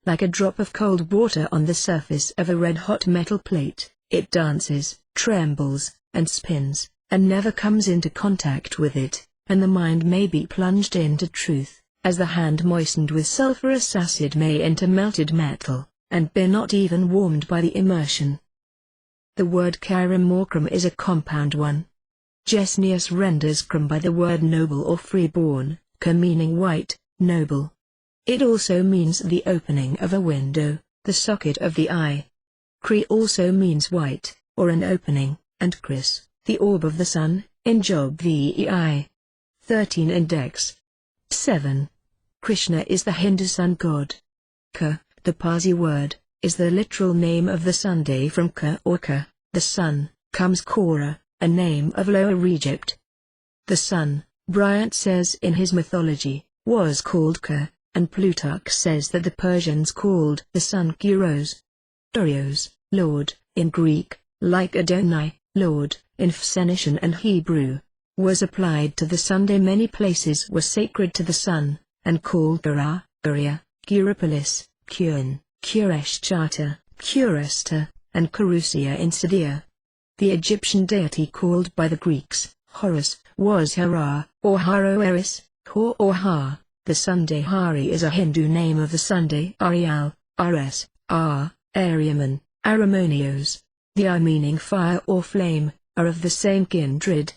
Like a drop of cold water on the surface of a red-hot metal plate, it dances, trembles, and spins, and never comes into contact with it, and the mind may be plunged into truth, as the hand moistened with sulphurous acid may into melted metal, and be not even warmed by the immersion. The word chirimorchum is a compound one. Gesnius renders crum by the word noble or freeborn, ka meaning white, noble. It also means the opening of a window, the socket of the eye. Cri also means white, or an opening, and Chris, the orb of the sun, in Job Vei. 13 Index 7. Krishna is the Hindu sun god. Ka, the Parsi word, is the literal name of the Sunday from Ka or Ka, the sun, comes Kora, a name of Lower Egypt. The sun, Bryant says in his mythology, was called Ka, and Plutarch says that the Persians called the sun Kyrios. Kyrios, Lord, in Greek, like Adonai, Lord, in Phoenician and Hebrew, was applied to the Sunday. Many places were sacred to the sun, and called Kara, Kuria, Kuripolis, Kuren, Kureshchata, Kuresta, and Karusia in Sidea. The Egyptian deity called by the Greeks, Horus, was Hara, or Haroeris, Hor or Ha. The Sunday Hari is a Hindu name of the Sunday Arial, Rs, R, Ariaman, Aramonios. The I meaning fire or flame, are of the same kindred.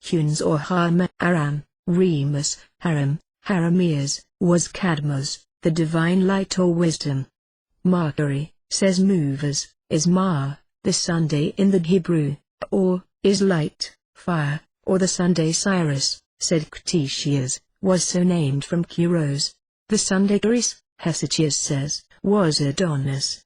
Huns or Harma, Aram, Remus, Haram, Harameas, was Cadmus, the divine light or wisdom. Mercury, says Movers, is Ma, the Sunday in the Hebrew, or, is light, fire, or the Sunday Cyrus, said Ctesias, was so named from Quiros. The Sunday Charis, Hesychius says, was Adonis.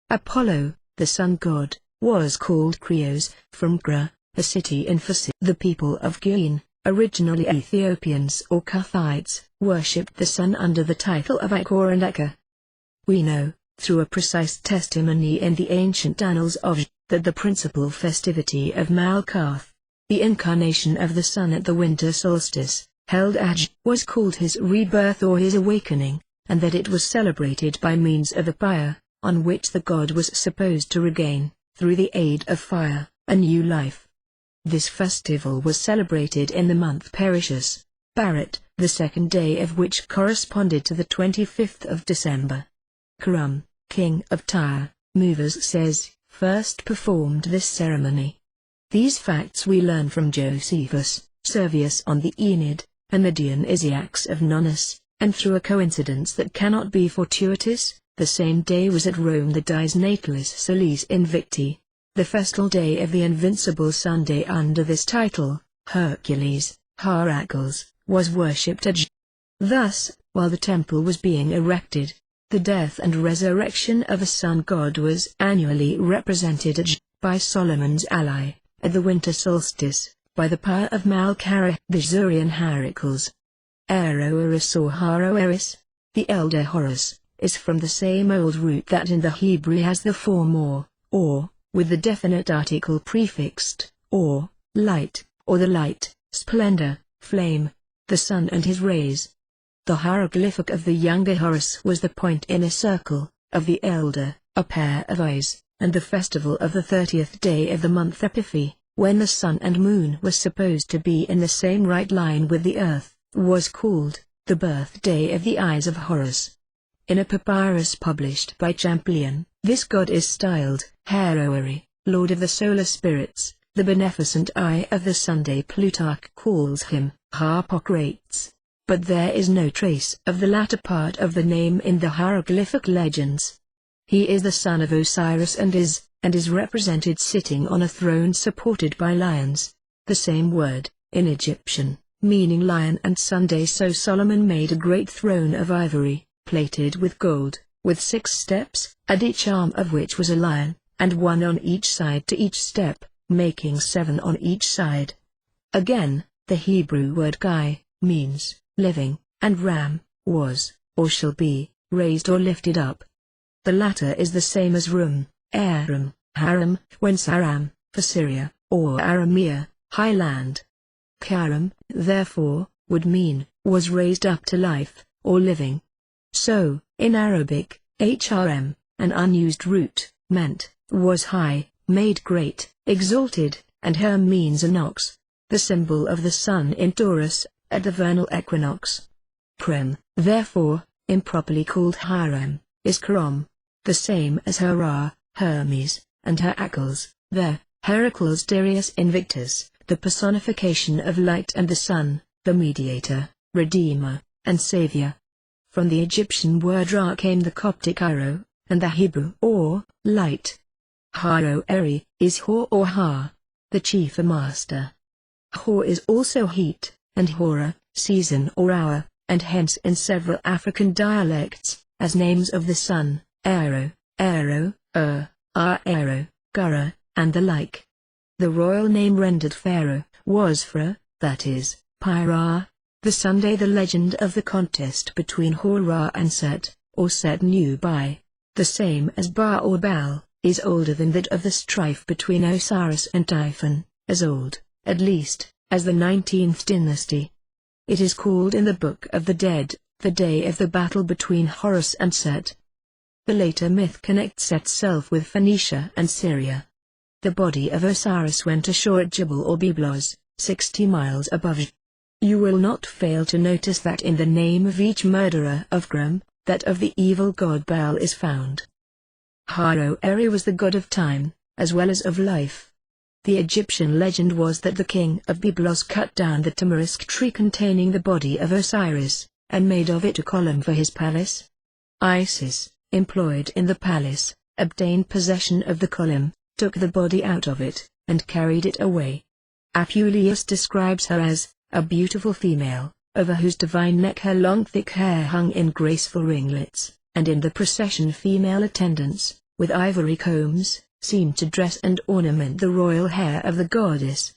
Apollo, the sun god, was called Krios, from Gra, a city in Phasis. The people of Guian, originally Ethiopians or Cuthites, worshipped the sun under the title of Ikor and Eka. We know, through a precise testimony in the ancient annals of that the principal festivity of Malkath, the incarnation of the sun at the winter solstice, held at was called his rebirth or his awakening, and that it was celebrated by means of a pyre, on which the god was supposed to regain, through the aid of fire, a new life. This festival was celebrated in the month Perishus, Barat, the second day of which corresponded to the 25th of December. Karam, king of Tyre, Movers says, first performed this ceremony. These facts we learn from Josephus, Servius on the Aeneid, and the Dionysiacs of Nonnus, and through a coincidence that cannot be fortuitous, the same day was at Rome the Dies Natalis Solis Invicti, the festal day of the invincible Sunday. Under this title, Hercules, Heracles, was worshipped at Thus, while the temple was being erected, the death and resurrection of a sun god was annually represented at by Solomon's ally, at the winter solstice, by the power of Malkara the Zurian Heracles. Aeroeris or Haroeris, the elder Horus, is from the same old root that in the Hebrew has the form or, with the definite article prefixed, or, light, or the light, splendor, flame, the sun and his rays. The hieroglyphic of the younger Horus was the point in a circle, of the elder, a pair of eyes, and the festival of the 30th day of the month Epiphi, when the sun and moon were supposed to be in the same right line with the earth, was called the birthday of the eyes of Horus. In a papyrus published by Champollion, this god is styled Haroeri, lord of the solar spirits, the beneficent eye of the Sunday. Plutarch calls him Harpocrates, but there is no trace of the latter part of the name in the hieroglyphic legends. He is the son of Osiris and is represented sitting on a throne supported by lions, the same word, in Egyptian, meaning lion and Sunday. So Solomon made a great throne of ivory, plated with gold, with 6 steps, at each arm of which was a lion, and 1 on each side to each step, making 7 on each side. Again, the Hebrew word Gai means living, and Ram was, or shall be, raised or lifted up. The latter is the same as Rum, Aram, Haram, whence Aram, for Syria, or Aramea, high land. Karam, therefore, would mean, was raised up to life, or living. So, in Arabic, hrm, an unused root, meant, was high, made great, exalted, and Herm means an ox, the symbol of the sun in Taurus, at the vernal equinox. Prem, therefore, improperly called Hiram, is Karam, the same as Hera, Hermes, and Heracles, the Heracles Darius Invictus, the personification of light and the sun, the mediator, redeemer, and savior. From the Egyptian word Ra came the Coptic Iro, and the Hebrew or, light. Hiro-eri, is Hor or Ha, the chief or master. Hor is also heat, and Hora, season or hour, and hence in several African dialects, as names of the sun, Aero, Aero, Aero, Gura, and the like. The royal name rendered Pharaoh, was Phra, that is, Pyra, the Sunday. The legend of the contest between Hora and Set, or Set Nubi, the same as Ba or Baal, is older than that of the strife between Osiris and Typhon, as old, at least, as the 19th dynasty. It is called in the Book of the Dead, the day of the battle between Horus and Set. The later myth connects Set's self with Phoenicia and Syria. The body of Osiris went ashore at Jebel or Byblos, 60 miles above. You will not fail to notice that in the name of each murderer of Gram, that of the evil god Baal is found. Hiro-eri was the god of time, as well as of life. The Egyptian legend was that the king of Byblos cut down the tamarisk tree containing the body of Osiris, and made of it a column for his palace. Isis, employed in the palace, obtained possession of the column, took the body out of it, and carried it away. Apuleius describes her as a beautiful female, over whose divine neck her long thick hair hung in graceful ringlets, and in the procession female attendants, with ivory combs, seemed to dress and ornament the royal hair of the goddess.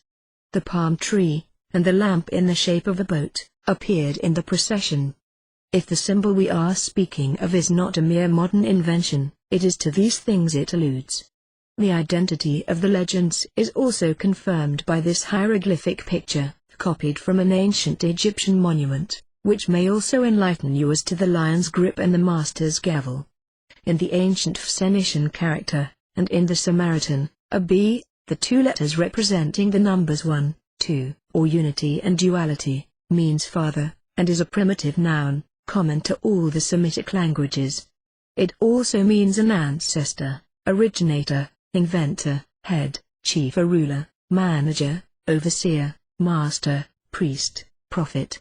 The palm tree, and the lamp in the shape of a boat, appeared in the procession. If the symbol we are speaking of is not a mere modern invention, it is to these things it alludes. The identity of the legends is also confirmed by this hieroglyphic picture, copied from an ancient Egyptian monument, which may also enlighten you as to the lion's grip and the master's gavel. In the ancient Phoenician character, and in the Samaritan, a B, the two letters representing the numbers 1, 2, or unity and duality, means father, and is a primitive noun, common to all the Semitic languages. It also means an ancestor, originator, inventor, head, chief or ruler, manager, overseer, master, priest, prophet.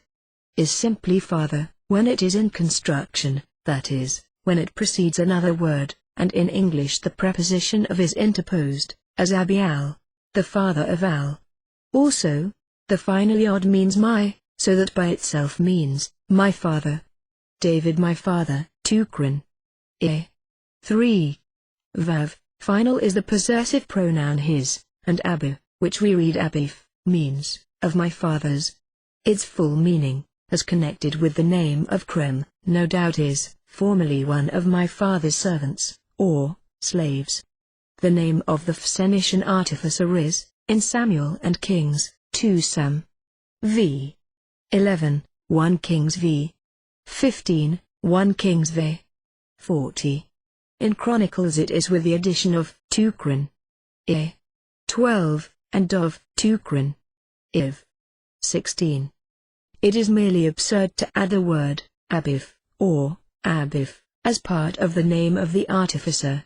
Is simply father, when it is in construction, that is, when it precedes another word, and in English the preposition of is interposed, as Abial, the father of Al. Also, the final yod means my, so that by itself means, my father. David my father, Tukrin. 3. Vav, final is the possessive pronoun his, and Abu, which we read Abif, means, of my fathers. Its full meaning, as connected with the name of Krem, no doubt is, formerly one of my father's servants, or, slaves. The name of the Phoenician artificer is, in Samuel and Kings, 2 Sam. v. 11, 1 Kings v. 15, 1 Kings v. 40. In Chronicles it is with the addition of Tukrin. 12, and of Tukrin. Iv. 16. It is merely absurd to add the word, Abif, or, Abif, as part of the name of the artificer.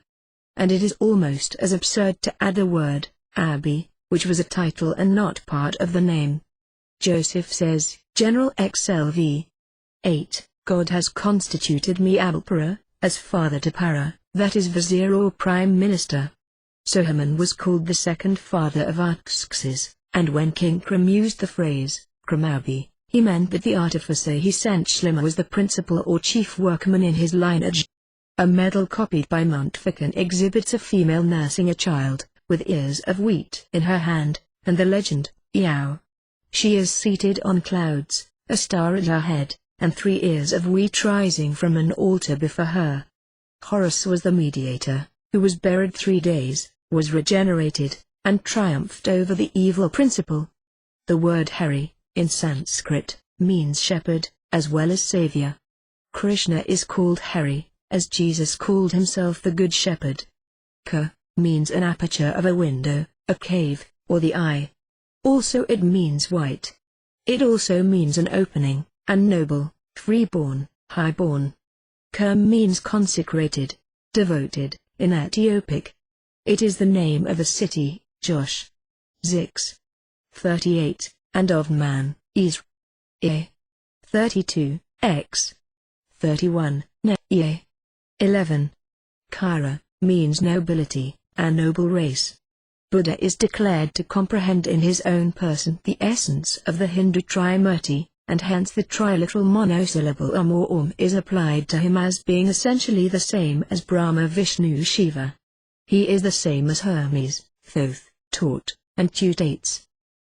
And it is almost as absurd to add the word, Abi, which was a title and not part of the name. Joseph says, General XLV. 8, God has constituted me Abulpara, as father to Para, that is vizier or prime minister. Sohaman was called the second father of Artaxerxes, and when King Krem used the phrase, Kremabi, he meant that the artificer he sent Shlima was the principal or chief workman in his lineage. A medal copied by Montfaucon exhibits a female nursing a child, with ears of wheat in her hand, and the legend, Yao. She is seated on clouds, a star at her head, and 3 ears of wheat rising from an altar before her. Horus was the mediator, who was buried 3 days, was regenerated, and triumphed over the evil principle. The word Hari, in Sanskrit, means shepherd, as well as savior. Krishna is called Hari, as Jesus called himself the Good Shepherd. Ka means an aperture of a window, a cave, or the eye. Also it means white. It also means an opening, and noble, freeborn, highborn. Ka means consecrated, devoted, in Ethiopic. It is the name of a city, Josh. 6. 38, and of man, Isr. 32, X. 31, Ne. 11. Kaira, means nobility, a noble race. Buddha is declared to comprehend in his own person the essence of the Hindu Trimurti, and hence the triliteral monosyllable or is applied to him as being essentially the same as Brahma, Vishnu, Shiva. He is the same as Hermes, Thoth, Tort, and Tutates.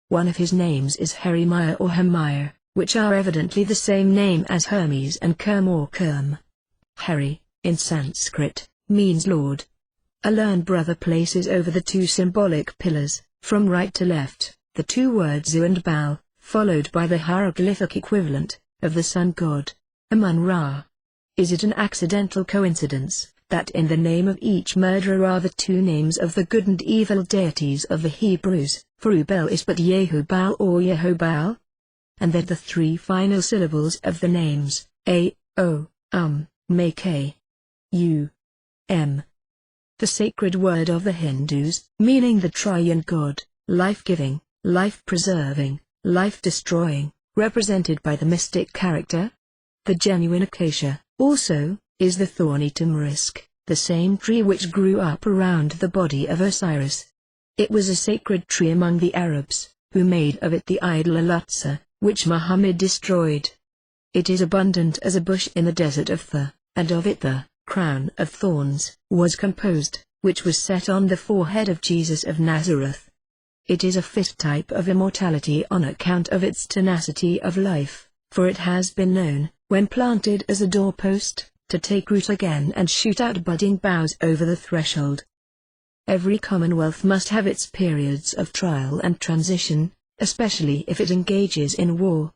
One of his names is Harimaya or Hamaya, which are evidently the same name as Hermes and Kerm or Kerm. Hari, in Sanskrit, means Lord. A learned brother places over the 2 symbolic pillars, from right to left, the 2 words Zu and Baal, followed by the hieroglyphic equivalent, of the sun god, Amun-Ra. Is it an accidental coincidence, that in the name of each murderer are the 2 names of the good and evil deities of the Hebrews, for Ubel is but Yehubal or Yehobal? And that the 3 final syllables of the names, A, O, make A, U, M. The sacred word of the Hindus, meaning the triune God, life-giving, life-preserving, life-destroying, represented by the mystic character. The genuine acacia, also, is the thorny tamarisk, the same tree which grew up around the body of Osiris. It was a sacred tree among the Arabs, who made of it the idol Al-Aqsa, which Muhammad destroyed. It is abundant as a bush in the desert of Thur, and of it the crown of thorns was composed, which was set on the forehead of Jesus of Nazareth. It is a fit type of immortality on account of its tenacity of life, for it has been known, when planted as a doorpost, to take root again and shoot out budding boughs over the threshold. Every commonwealth must have its periods of trial and transition, especially if it engages in war.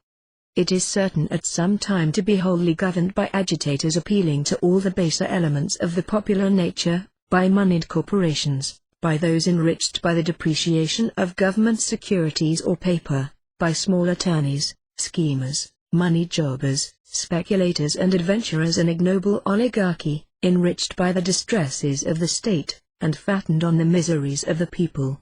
It is certain at some time to be wholly governed by agitators appealing to all the baser elements of the popular nature, by moneyed corporations, by those enriched by the depreciation of government securities or paper, by small attorneys, schemers, money jobbers, speculators and adventurers, an ignoble oligarchy, enriched by the distresses of the state, and fattened on the miseries of the people.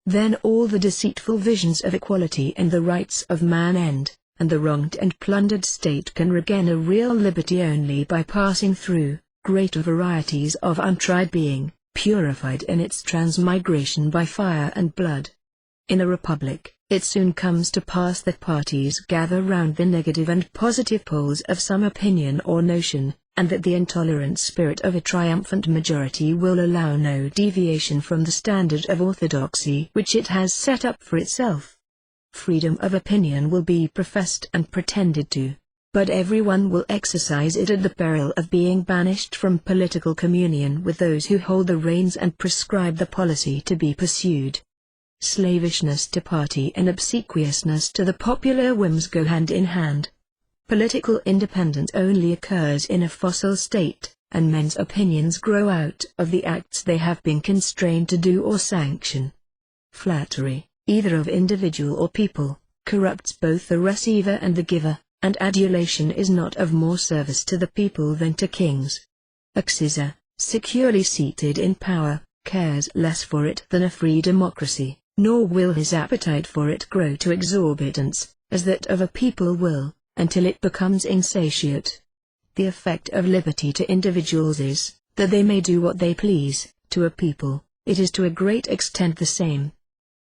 Then all the deceitful visions of equality and the rights of man end, and the wronged and plundered state can regain a real liberty only by passing through greater varieties of untried being, purified in its transmigration by fire and blood. In a republic, it soon comes to pass that parties gather round the negative and positive poles of some opinion or notion, and that the intolerant spirit of a triumphant majority will allow no deviation from the standard of orthodoxy which it has set up for itself. Freedom of opinion will be professed and pretended to, but everyone will exercise it at the peril of being banished from political communion with those who hold the reins and prescribe the policy to be pursued. Slavishness to party and obsequiousness to the popular whims go hand in hand. Political independence only occurs in a fossil state, and men's opinions grow out of the acts they have been constrained to do or sanction. Flattery, either of individual or people, corrupts both the receiver and the giver, and adulation is not of more service to the people than to kings. A Caesar, securely seated in power, cares less for it than a free democracy, nor will his appetite for it grow to exorbitance, as that of a people will, until it becomes insatiate. The effect of liberty to individuals is, that they may do what they please. To a people, it is to a great extent the same.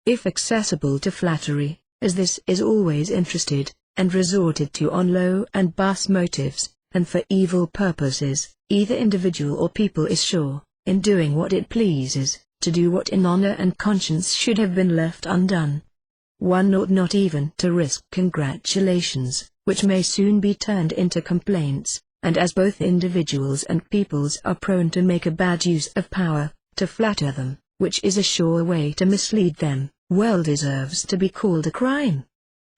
If accessible to flattery, as this is always interested, and resorted to on low and base motives, and for evil purposes, either individual or people is sure, in doing what it pleases, to do what in honor and conscience should have been left undone. One ought not even to risk congratulations, which may soon be turned into complaints, and as both individuals and peoples are prone to make a bad use of power, to flatter them, which is a sure way to mislead them, well deserves to be called a crime.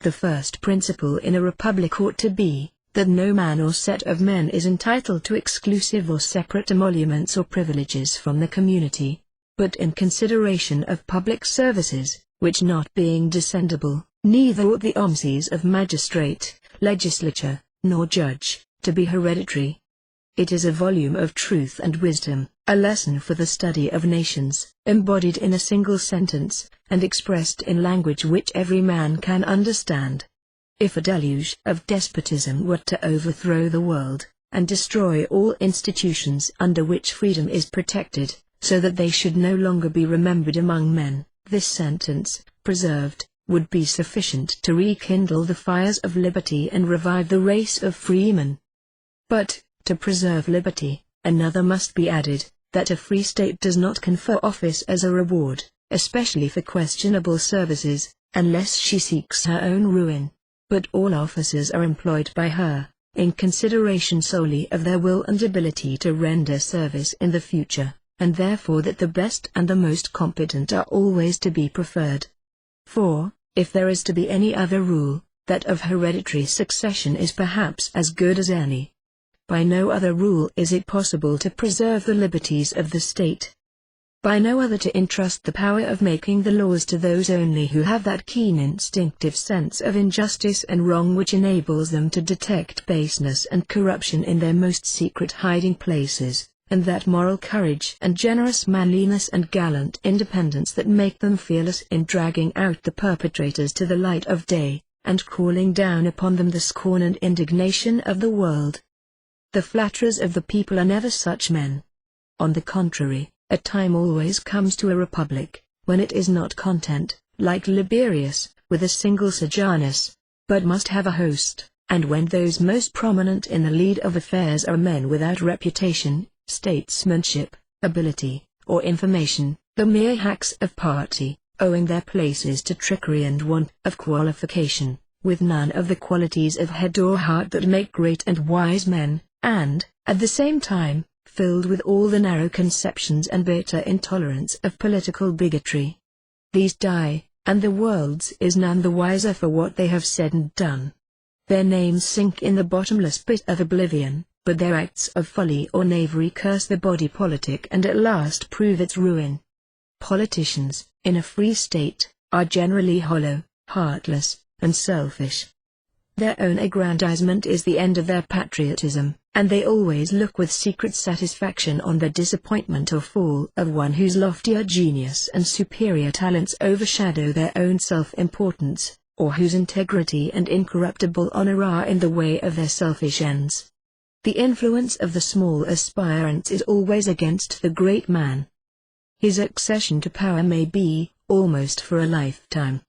The first principle in a republic ought to be, that no man or set of men is entitled to exclusive or separate emoluments or privileges from the community, but in consideration of public services, which not being descendable, neither ought the omcies of magistrate, legislature, nor judge, to be hereditary. It is a volume of truth and wisdom, a lesson for the study of nations, embodied in a single sentence, and expressed in language which every man can understand. If a deluge of despotism were to overthrow the world, and destroy all institutions under which freedom is protected, so that they should no longer be remembered among men, this sentence, preserved, would be sufficient to rekindle the fires of liberty and revive the race of freemen. But, to preserve liberty, another must be added, that a free state does not confer office as a reward, especially for questionable services, unless she seeks her own ruin, but all officers are employed by her, in consideration solely of their will and ability to render service in the future, and therefore that the best and the most competent are always to be preferred. For, if there is to be any other rule, that of hereditary succession is perhaps as good as any. By no other rule is it possible to preserve the liberties of the state. By no other to entrust the power of making the laws to those only who have that keen instinctive sense of injustice and wrong which enables them to detect baseness and corruption in their most secret hiding places, and that moral courage and generous manliness and gallant independence that make them fearless in dragging out the perpetrators to the light of day, and calling down upon them the scorn and indignation of the world. The flatterers of the people are never such men. On the contrary, a time always comes to a republic, when it is not content, like Liberius, with a single Sejanus, but must have a host, and when those most prominent in the lead of affairs are men without reputation, statesmanship, ability, or information, the mere hacks of party, owing their places to trickery and want of qualification, with none of the qualities of head or heart that make great and wise men, and, at the same time, filled with all the narrow conceptions and bitter intolerance of political bigotry. These die, and the world's is none the wiser for what they have said and done. Their names sink in the bottomless pit of oblivion, but their acts of folly or knavery curse the body politic and at last prove its ruin. Politicians, in a free state, are generally hollow, heartless, and selfish. Their own aggrandizement is the end of their patriotism, and they always look with secret satisfaction on the disappointment or fall of one whose loftier genius and superior talents overshadow their own self-importance, or whose integrity and incorruptible honor are in the way of their selfish ends. The influence of the small aspirants is always against the great man. His accession to power may be, almost for a lifetime.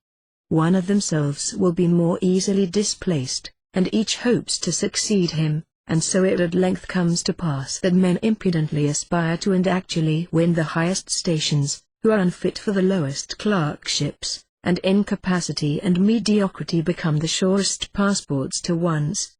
One of themselves will be more easily displaced, and each hopes to succeed him, and so it at length comes to pass that men impudently aspire to and actually win the highest stations, who are unfit for the lowest clerkships, and incapacity and mediocrity become the surest passports to one's.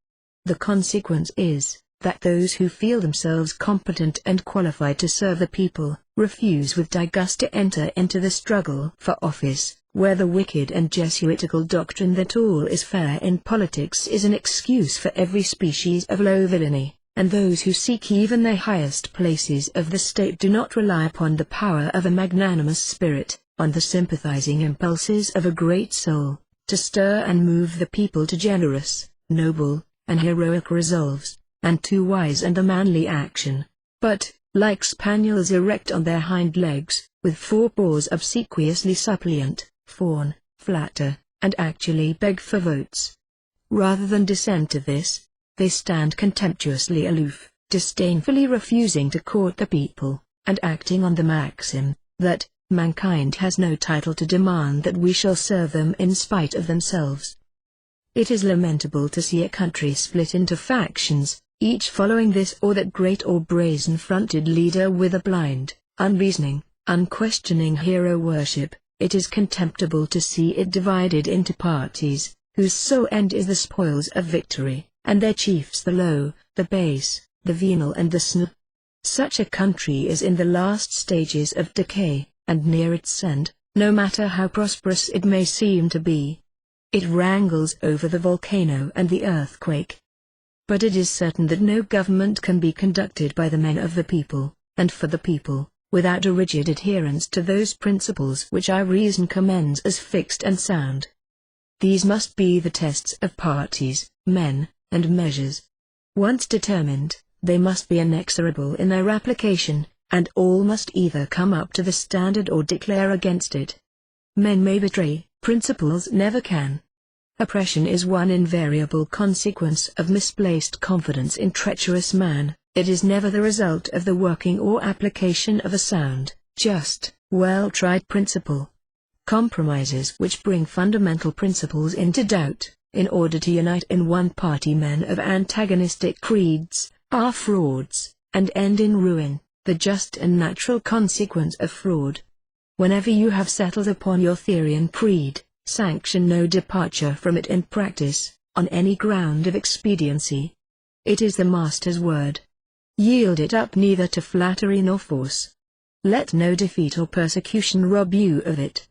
The consequence is, that those who feel themselves competent and qualified to serve the people, refuse with disgust to enter into the struggle for office, where the wicked and Jesuitical doctrine that all is fair in politics is an excuse for every species of low villainy, and those who seek even the highest places of the state do not rely upon the power of a magnanimous spirit, on the sympathizing impulses of a great soul, to stir and move the people to generous, noble, and heroic resolves, and to wise and manly action, but, like spaniels erect on their hind legs, with four paws obsequiously suppliant, fawn, flatter, and actually beg for votes. Rather than descend to this, they stand contemptuously aloof, disdainfully refusing to court the people, and acting on the maxim, that, mankind has no title to demand that we shall serve them in spite of themselves. It is lamentable to see a country split into factions, each following this or that great or brazen-fronted leader with a blind, unreasoning, unquestioning hero worship. It is contemptible to see it divided into parties, whose sole end is the spoils of victory, and their chiefs the low, the base, the venal and the snob. Such a country is in the last stages of decay, and near its end, no matter how prosperous it may seem to be. It wrangles over the volcano and the earthquake. But it is certain that no government can be conducted by the men of the people, and for the people, without a rigid adherence to those principles which our reason commends as fixed and sound. These must be the tests of parties, men, and measures. Once determined, they must be inexorable in their application, and all must either come up to the standard or declare against it. Men may betray, principles never can. Oppression is one invariable consequence of misplaced confidence in treacherous man. It is never the result of the working or application of a sound, just, well-tried principle. Compromises which bring fundamental principles into doubt, in order to unite in one party men of antagonistic creeds, are frauds, and end in ruin, the just and natural consequence of fraud. Whenever you have settled upon your theory and creed, sanction no departure from it in practice, on any ground of expediency. It is the Master's word. Yield it up neither to flattery nor force. Let no defeat or persecution rob you of it.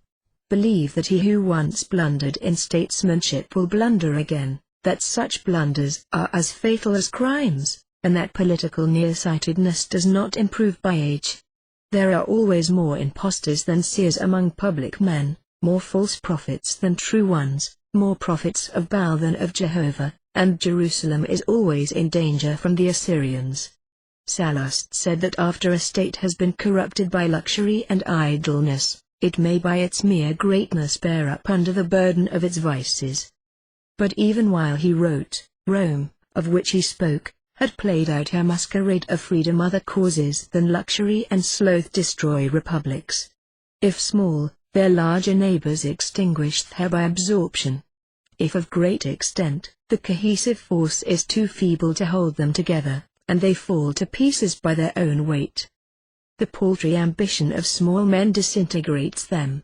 Believe that he who once blundered in statesmanship will blunder again, that such blunders are as fatal as crimes, and that political nearsightedness does not improve by age. There are always more impostors than seers among public men, more false prophets than true ones, more prophets of Baal than of Jehovah, and Jerusalem is always in danger from the Assyrians. Sallust said that after a state has been corrupted by luxury and idleness, it may by its mere greatness bear up under the burden of its vices. But even while he wrote, Rome, of which he spoke, had played out her masquerade of freedom. Other causes than luxury and sloth destroy republics. If small, their larger neighbors extinguish her by absorption. If of great extent, the cohesive force is too feeble to hold them together, and they fall to pieces by their own weight. The paltry ambition of small men disintegrates them.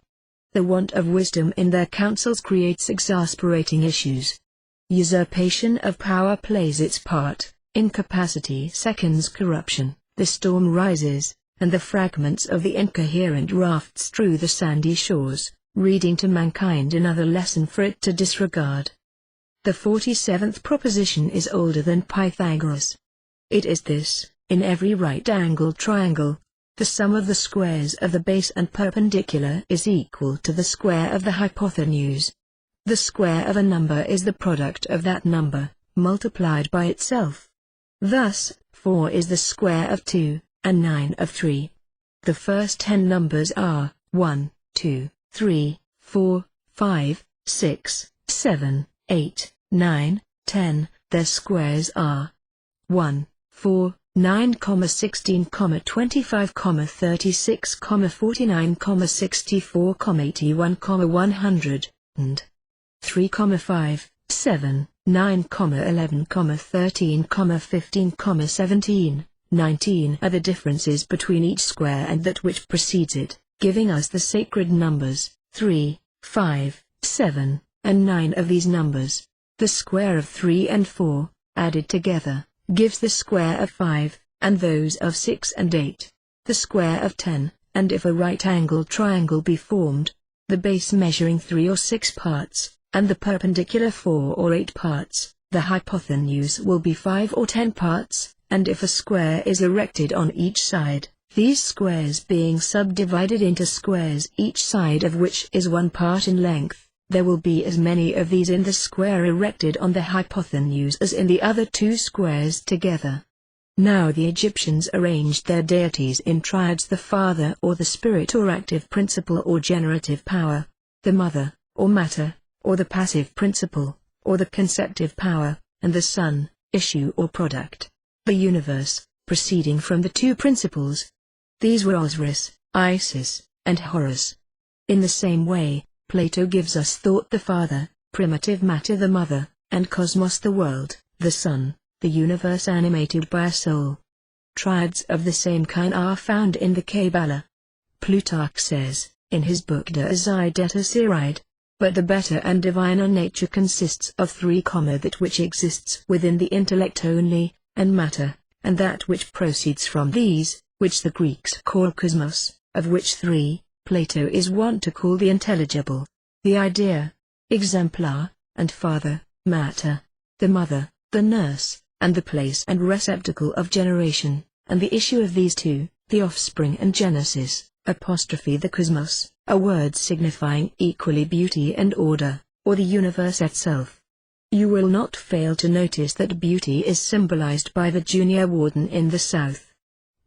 The want of wisdom in their councils creates exasperating issues. Usurpation of power plays its part, incapacity seconds corruption, the storm rises, and the fragments of the incoherent raft strew the sandy shores, reading to mankind another lesson for it to disregard. The 47th proposition is older than Pythagoras. It is this: in every right-angled triangle, the sum of the squares of the base and perpendicular is equal to the square of the hypotenuse. The square of a number is the product of that number, multiplied by itself. Thus, 4 is the square of 2, and 9 of 3. The first 10 numbers are 1, 2, 3, 4, 5, 6, 7, 8, 9, 10. Their squares are 1, 4, 9, 16, 25, 36, 49, 64, 81, 100, and 3, 5, 7, 9, 11, 13, 15, 17, 19 are the differences between each square and that which precedes it, giving us the sacred numbers 3, 5, 7, and 9 of these numbers. The square of 3 and 4, added together, gives the square of 5, and those of 6 and 8, the square of 10, and if a right-angled triangle be formed, the base measuring 3 or 6 parts, and the perpendicular 4 or 8 parts, the hypotenuse will be 5 or 10 parts, and if a square is erected on each side, these squares being subdivided into squares each side of which is 1 part in length, there will be as many of these in the square erected on the hypotenuse as in the other 2 squares together. Now the Egyptians arranged their deities in triads: the father or the spirit or active principle or generative power, the mother, or matter, or the passive principle, or the conceptive power, and the son, issue or product. The universe, proceeding from the 2 principles. These were Osiris, Isis, and Horus. In the same way, Plato gives us thought the father, primitive matter the mother, and cosmos the world, the son, the universe animated by a soul. Triads of the same kind are found in the Kabbalah. Plutarch says, in his book De Isideta Siride, but the better and diviner nature consists of 3, that which exists within the intellect only, and matter, and that which proceeds from these, which the Greeks call cosmos, of which 3, Plato is wont to call the intelligible, the idea, exemplar, and father, matter, the mother, the nurse, and the place and receptacle of generation, and the issue of these 2, the offspring and genesis, apostrophe the cosmos, a word signifying equally beauty and order, or the universe itself. You will not fail to notice that beauty is symbolized by the junior warden in the south.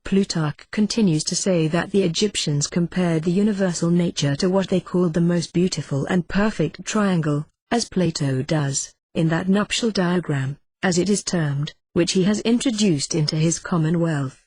Plutarch continues to say that the Egyptians compared the universal nature to what they called the most beautiful and perfect triangle, as Plato does, in that nuptial diagram, as it is termed, which he has introduced into his Commonwealth.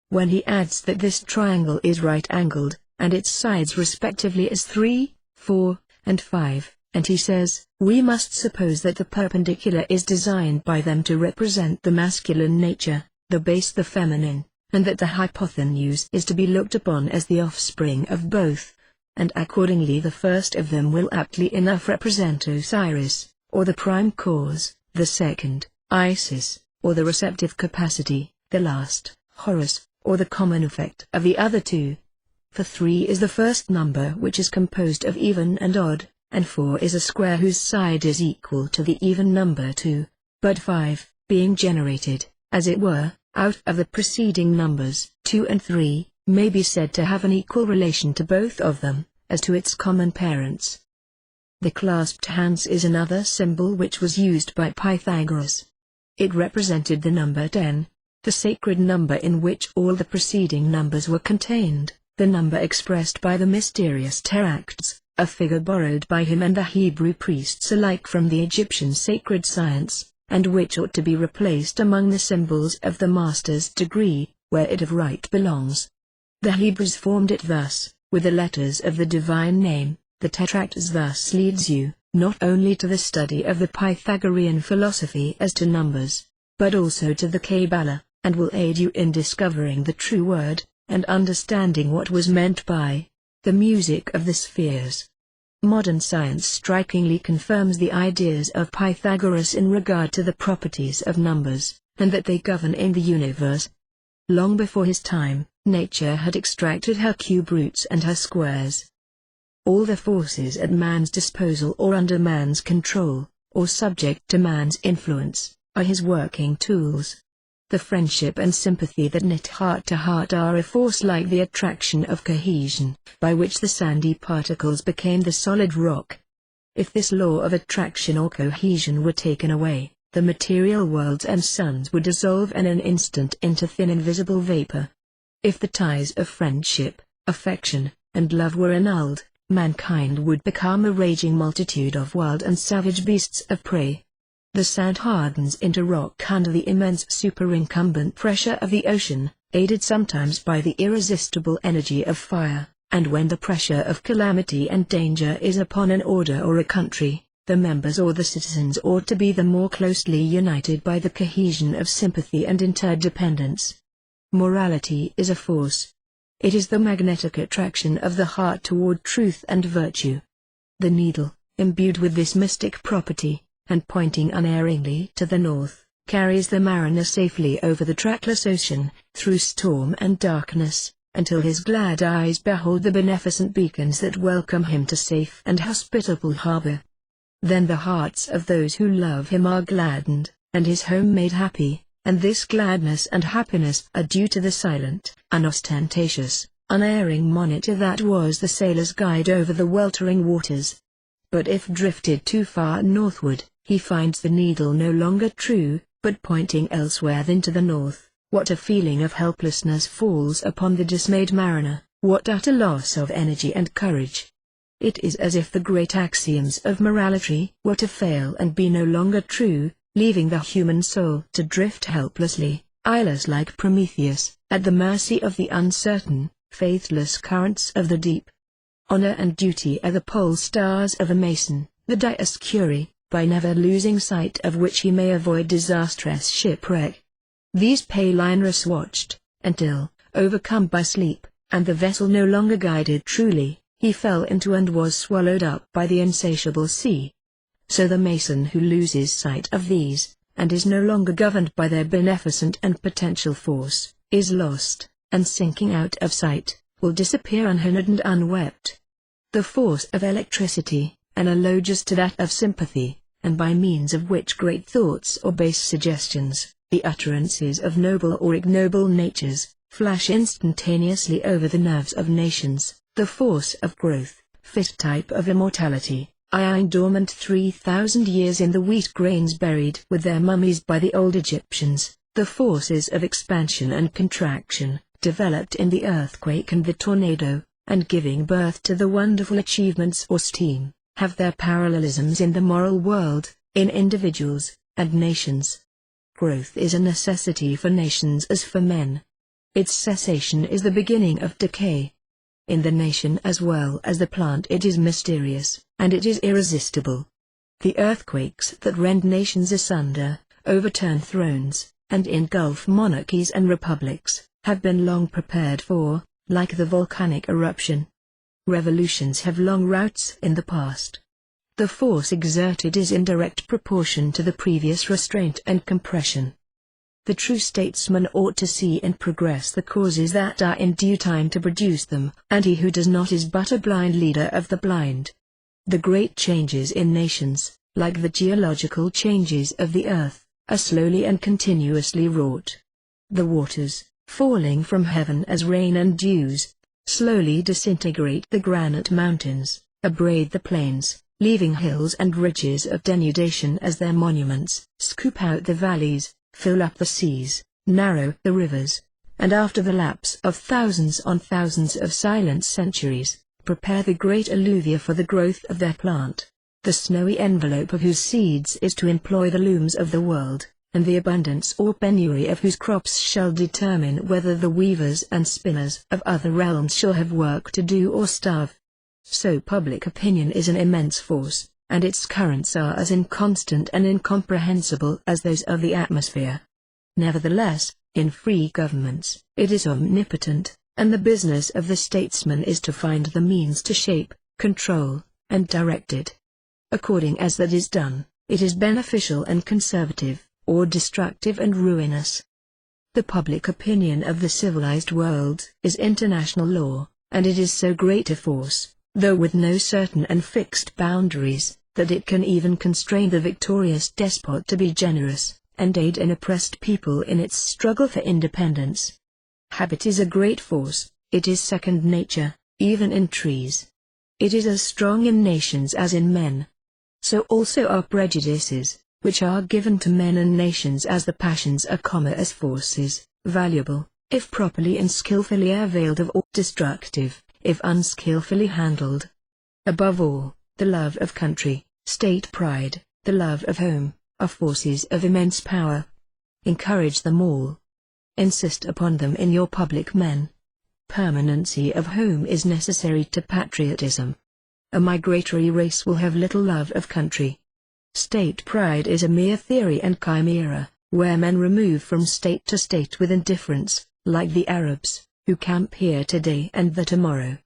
When he adds that this triangle is right-angled, and its sides respectively as 3, 4, and 5, and he says, we must suppose that the perpendicular is designed by them to represent the masculine nature, the base the feminine, and that the hypotenuse is to be looked upon as the offspring of both, and accordingly the first of them will aptly enough represent Osiris, or the prime cause, the second, Isis, or the receptive capacity, the last, Horus, or the common effect of the other 2. For 3 is the first number which is composed of even and odd, and 4 is a square whose side is equal to the even number 2, but 5, being generated, as it were, out of the preceding numbers 2 and 3, may be said to have an equal relation to both of them, as to its common parents. The clasped hands is another symbol which was used by Pythagoras. It represented the number 10. the sacred number in which all the preceding numbers were contained, the number expressed by the mysterious teracts, a figure borrowed by him and the Hebrew priests alike from the Egyptian sacred science, and which ought to be replaced among the symbols of the master's degree, where it of right belongs. The Hebrews formed it thus, with the letters of the divine name. The tetracts thus leads you, not only to the study of the Pythagorean philosophy as to numbers, but also to the Kabbalah, and will aid you in discovering the true word, and understanding what was meant by the music of the spheres. Modern science strikingly confirms the ideas of Pythagoras in regard to the properties of numbers, and that they govern in the universe. Long before his time, nature had extracted her cube roots and her squares. All the forces at man's disposal or under man's control, or subject to man's influence, are his working tools. The friendship and sympathy that knit heart to heart are a force like the attraction of cohesion, by which the sandy particles became the solid rock. If this law of attraction or cohesion were taken away, the material worlds and suns would dissolve in an instant into thin invisible vapor. If the ties of friendship, affection, and love were annulled, mankind would become a raging multitude of wild and savage beasts of prey. The sand hardens into rock under the immense superincumbent pressure of the ocean, aided sometimes by the irresistible energy of fire, and when the pressure of calamity and danger is upon an order or a country, the members or the citizens ought to be the more closely united by the cohesion of sympathy and interdependence. Morality is a force. It is the magnetic attraction of the heart toward truth and virtue. The needle, imbued with this mystic property, and pointing unerringly to the north, carries the mariner safely over the trackless ocean, through storm and darkness, until his glad eyes behold the beneficent beacons that welcome him to safe and hospitable harbor. Then the hearts of those who love him are gladdened, and his home made happy, and this gladness and happiness are due to the silent, unostentatious, unerring monitor that was the sailor's guide over the weltering waters. But if drifted too far northward, he finds the needle no longer true, but pointing elsewhere than to the north. What a feeling of helplessness falls upon the dismayed mariner, what utter loss of energy and courage. It is as if the great axioms of morality were to fail and be no longer true, leaving the human soul to drift helplessly, eyeless like Prometheus, at the mercy of the uncertain, faithless currents of the deep. Honor and duty are the pole stars of a mason, the Dioscuri, by never losing sight of which he may avoid disastrous shipwreck. These pay Linus watched, until, overcome by sleep, and the vessel no longer guided truly, he fell into and was swallowed up by the insatiable sea. So the mason who loses sight of these, and is no longer governed by their beneficent and potential force, is lost, and sinking out of sight, will disappear unhonored and unwept. The force of electricity, analogous to that of sympathy, and by means of which great thoughts or base suggestions, the utterances of noble or ignoble natures, flash instantaneously over the nerves of nations, the force of growth, fit type of immortality, lying dormant 3,000 years in the wheat grains buried with their mummies by the old Egyptians, the forces of expansion and contraction, developed in the earthquake and the tornado, and giving birth to the wonderful achievements or steam, have their parallelisms in the moral world, in individuals, and nations. Growth is a necessity for nations as for men. Its cessation is the beginning of decay. In the nation as well as the plant it is mysterious, and it is irresistible. The earthquakes that rend nations asunder, overturn thrones, and engulf monarchies and republics, have been long prepared for, like the volcanic eruption. Revolutions have long routes in the past. The force exerted is in direct proportion to the previous restraint and compression. The true statesman ought to see in progress the causes that are in due time to produce them, and he who does not is but a blind leader of the blind. The great changes in nations, like the geological changes of the earth, are slowly and continuously wrought. The waters, falling from heaven as rain and dews, slowly disintegrate the granite mountains, abrade the plains, leaving hills and ridges of denudation as their monuments, scoop out the valleys, fill up the seas, narrow the rivers, and after the lapse of thousands on thousands of silent centuries, prepare the great alluvia for the growth of their plant, the snowy envelope of whose seeds is to employ the looms of the world, and the abundance or penury of whose crops shall determine whether the weavers and spinners of other realms shall have work to do or starve. So public opinion is an immense force, and its currents are as inconstant and incomprehensible as those of the atmosphere. Nevertheless, in free governments, it is omnipotent, and the business of the statesman is to find the means to shape, control, and direct it. According as that is done, it is beneficial and conservative, or destructive and ruinous. The public opinion of the civilized world is international law, and it is so great a force, though with no certain and fixed boundaries, that it can even constrain the victorious despot to be generous, and aid an oppressed people in its struggle for independence. Habit is a great force, it is second nature, even in trees. It is as strong in nations as in men. So also are prejudices, which are given to men and nations as the passions are common as forces, valuable, if properly and skillfully availed of, or destructive, if unskillfully handled. Above all, the love of country, state pride, the love of home, are forces of immense power. Encourage them all. Insist upon them in your public men. Permanency of home is necessary to patriotism. A migratory race will have little love of country. State pride is a mere theory and chimera, where men remove from state to state with indifference, like the Arabs, who camp here today and there tomorrow.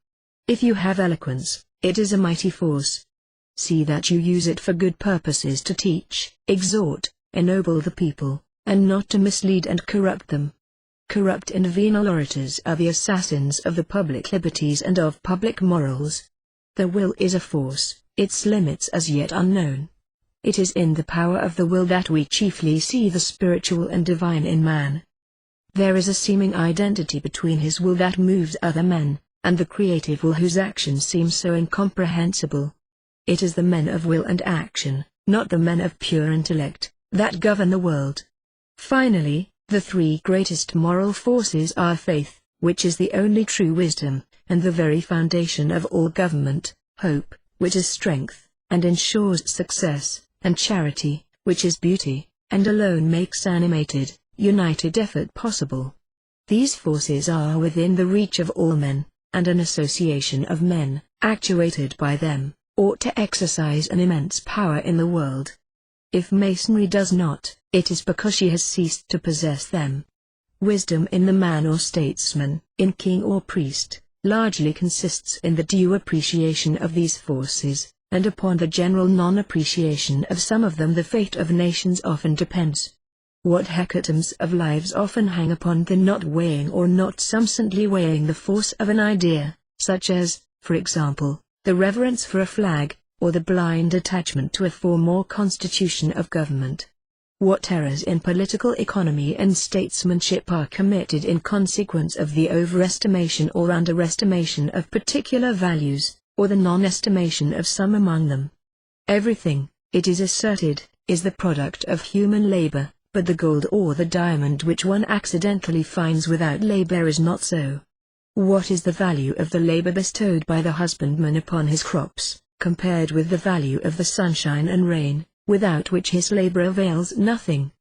If you have eloquence, it is a mighty force. See that you use it for good purposes, to teach, exhort, ennoble the people, and not to mislead and corrupt them. Corrupt and venal orators are the assassins of the public liberties and of public morals. The will is a force, its limits as yet unknown. It is in the power of the will that we chiefly see the spiritual and divine in man. There is a seeming identity between his will that moves other men, and the creative will whose action seems so incomprehensible. It is the men of will and action, not the men of pure intellect, that govern the world. Finally, the three greatest moral forces are faith, which is the only true wisdom, and the very foundation of all government, hope, which is strength, and ensures success, and charity, which is beauty, and alone makes animated, united effort possible. These forces are within the reach of all men, and an association of men, actuated by them, ought to exercise an immense power in the world. If Masonry does not, it is because she has ceased to possess them. Wisdom in the man or statesman, in king or priest, largely consists in the due appreciation of these forces, and upon the general non-appreciation of some of them the fate of nations often depends. What hecatombs of lives often hang upon the not weighing or not sufficiently weighing the force of an idea, such as, for example, the reverence for a flag, or the blind attachment to a form or constitution of government. What errors in political economy and statesmanship are committed in consequence of the overestimation or underestimation of particular values, or the non-estimation of some among them. Everything, it is asserted, is the product of human labor, but the gold or the diamond which one accidentally finds without labor is not so. What is the value of the labor bestowed by the husbandman upon his crops, compared with the value of the sunshine and rain, without which his labor avails nothing?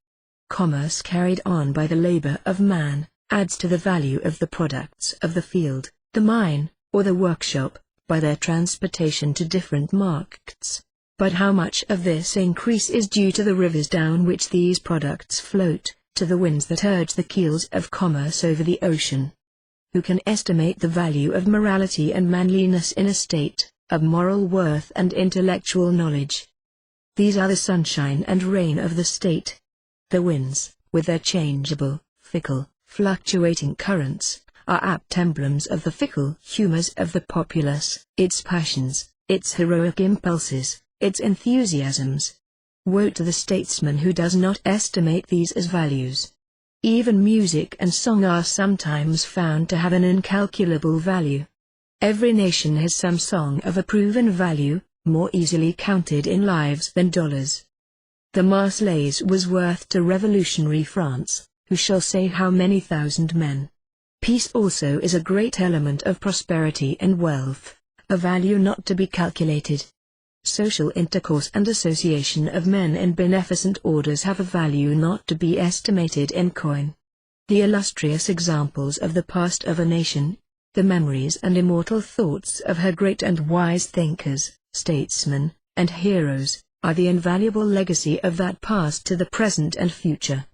Commerce carried on by the labor of man, adds to the value of the products of the field, the mine, or the workshop, by their transportation to different markets. But how much of this increase is due to the rivers down which these products float, to the winds that urge the keels of commerce over the ocean? Who can estimate the value of morality and manliness in a state, of moral worth and intellectual knowledge? These are the sunshine and rain of the state. The winds, with their changeable, fickle, fluctuating currents, are apt emblems of the fickle humors of the populace, its passions, its heroic impulses, its enthusiasms. Woe to the statesman who does not estimate these as values. Even music and song are sometimes found to have an incalculable value. Every nation has some song of a proven value, more easily counted in lives than dollars. The Marseillaise was worth to revolutionary France who shall say how many thousand men? Peace also is a great element of prosperity and wealth, a value not to be calculated. Social intercourse and association of men in beneficent orders have a value not to be estimated in coin. The illustrious examples of the past of a nation, the memories and immortal thoughts of her great and wise thinkers, statesmen, and heroes, are the invaluable legacy of that past to the present and future.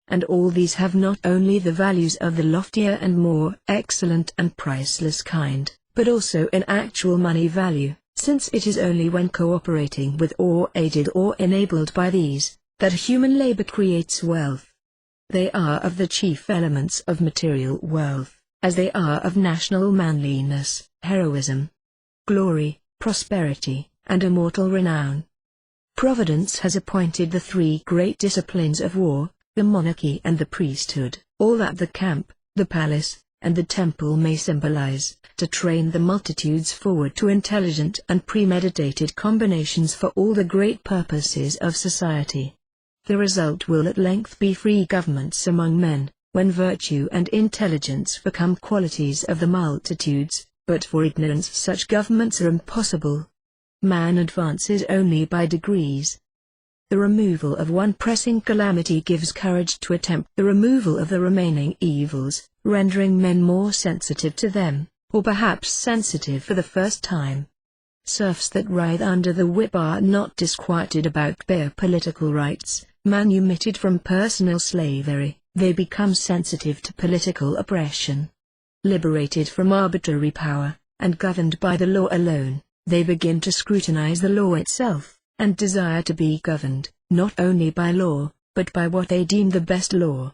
And all these have not only the values of the loftier and more excellent and priceless kind, but also in actual money value, since it is only when cooperating with or aided or enabled by these, that human labor creates wealth. They are of the chief elements of material wealth, as they are of national manliness, heroism, glory, prosperity, and immortal renown. Providence has appointed the three great disciplines of war, the monarchy and the priesthood, all that the camp, the palace, and the temple may symbolize, to train the multitudes forward to intelligent and premeditated combinations for all the great purposes of society. The result will at length be free governments among men, when virtue and intelligence become qualities of the multitudes, but for ignorance such governments are impossible. Man advances only by degrees. The removal of one pressing calamity gives courage to attempt the removal of the remaining evils, rendering men more sensitive to them, or perhaps sensitive for the first time. Serfs that writhe under the whip are not disquieted about bare political rights. Manumitted from personal slavery, they become sensitive to political oppression. Liberated from arbitrary power, and governed by the law alone, they begin to scrutinize the law itself, and desire to be governed, not only by law, but by what they deem the best law.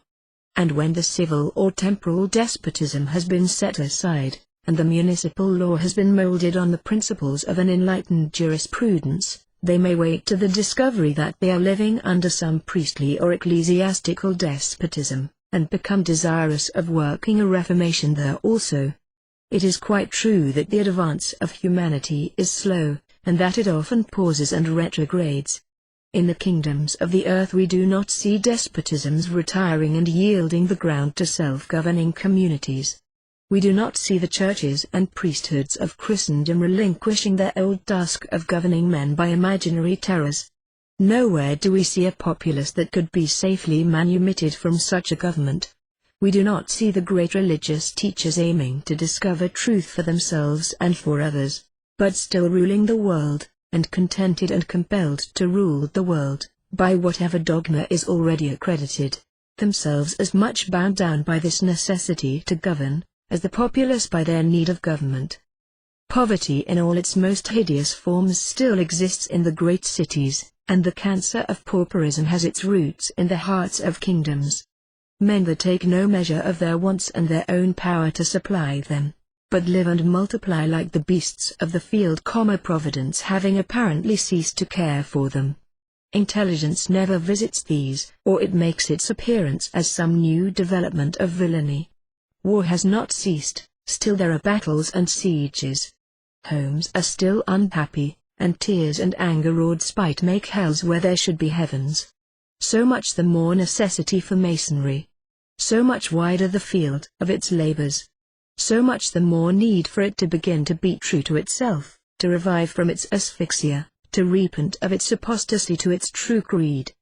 And when the civil or temporal despotism has been set aside, and the municipal law has been molded on the principles of an enlightened jurisprudence, they may wait to the discovery that they are living under some priestly or ecclesiastical despotism, and become desirous of working a reformation there also. It is quite true that the advance of humanity is slow, and that it often pauses and retrogrades. In the kingdoms of the earth we do not see despotisms retiring and yielding the ground to self-governing communities. We do not see the churches and priesthoods of Christendom relinquishing their old task of governing men by imaginary terrors. Nowhere do we see a populace that could be safely manumitted from such a government. We do not see the great religious teachers aiming to discover truth for themselves and for others, but still ruling the world, and contented and compelled to rule the world, by whatever dogma is already accredited, themselves as much bound down by this necessity to govern, as the populace by their need of government. Poverty in all its most hideous forms still exists in the great cities, and the cancer of pauperism has its roots in the hearts of kingdoms. Men that take no measure of their wants and their own power to supply them, but live and multiply like the beasts of the field, Providence having apparently ceased to care for them. Intelligence never visits these, or it makes its appearance as some new development of villainy. War has not ceased, still there are battles and sieges. Homes are still unhappy, and tears and anger or spite make hells where there should be heavens. So much the more necessity for masonry. So much wider the field of its labors. So much the more need for it to begin to be true to itself, to revive from its asphyxia, to repent of its apostasy to its true creed.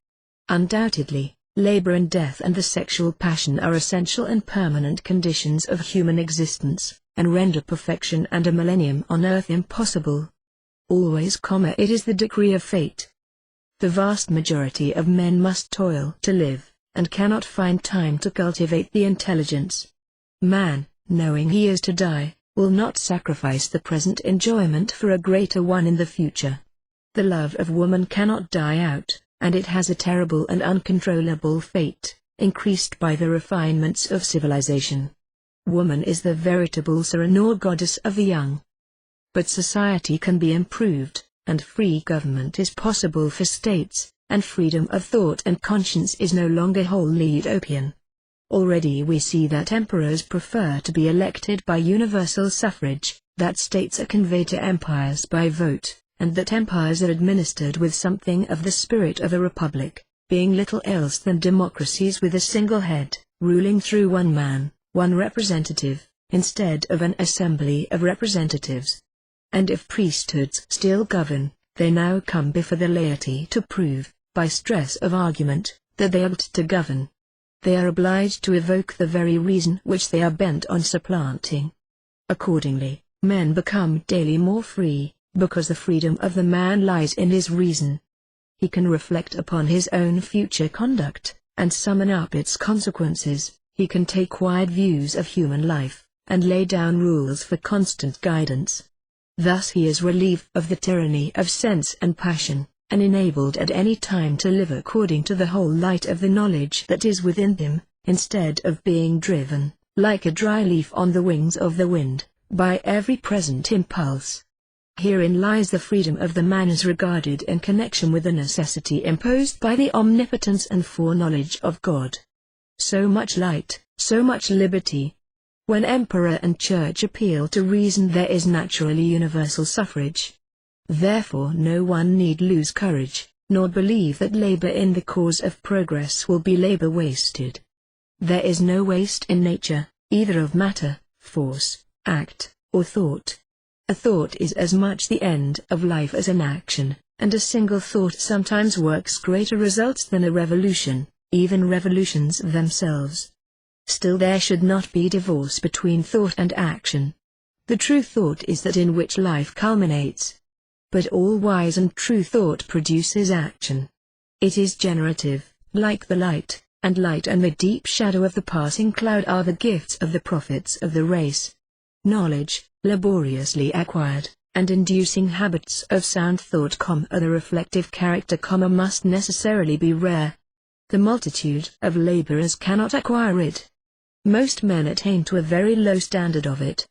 Undoubtedly, labor and death and the sexual passion are essential and permanent conditions of human existence, and render perfection and a millennium on earth impossible. Always, it is the decree of fate. The vast majority of men must toil to live, and cannot find time to cultivate the intelligence. Man, knowing he is to die, will not sacrifice the present enjoyment for a greater one in the future. The love of woman cannot die out, and it has a terrible and uncontrollable fate, increased by the refinements of civilization. Woman is the veritable Serenor goddess of the young. But society can be improved, and free government is possible for states, and freedom of thought and conscience is no longer wholly utopian. Already we see that emperors prefer to be elected by universal suffrage, that states are conveyed to empires by vote, and that empires are administered with something of the spirit of a republic, being little else than democracies with a single head, ruling through one man, one representative, instead of an assembly of representatives. And if priesthoods still govern, they now come before the laity to prove, by stress of argument, that they ought to govern. They are obliged to evoke the very reason which they are bent on supplanting. Accordingly, men become daily more free, because the freedom of the man lies in his reason. He can reflect upon his own future conduct, and summon up its consequences. He can take wide views of human life, and lay down rules for constant guidance. Thus he is relieved of the tyranny of sense and passion, and enabled at any time to live according to the whole light of the knowledge that is within him, instead of being driven, like a dry leaf on the wings of the wind, by every present impulse. Herein lies the freedom of the man as regarded in connection with the necessity imposed by the omnipotence and foreknowledge of God. So much light, so much liberty. When emperor and church appeal to reason, there is naturally universal suffrage. Therefore no one need lose courage, nor believe that labor in the cause of progress will be labor wasted. There is no waste in nature, either of matter, force, act, or thought. A thought is as much the end of life as an action, and a single thought sometimes works greater results than a revolution, even revolutions themselves. Still there should not be divorce between thought and action. The true thought is that in which life culminates. But all wise and true thought produces action. It is generative, like the light, and light and the deep shadow of the passing cloud are the gifts of the prophets of the race. Knowledge, laboriously acquired, and inducing habits of sound thought, the reflective character, must necessarily be rare. The multitude of laborers cannot acquire it. Most men attain to a very low standard of it.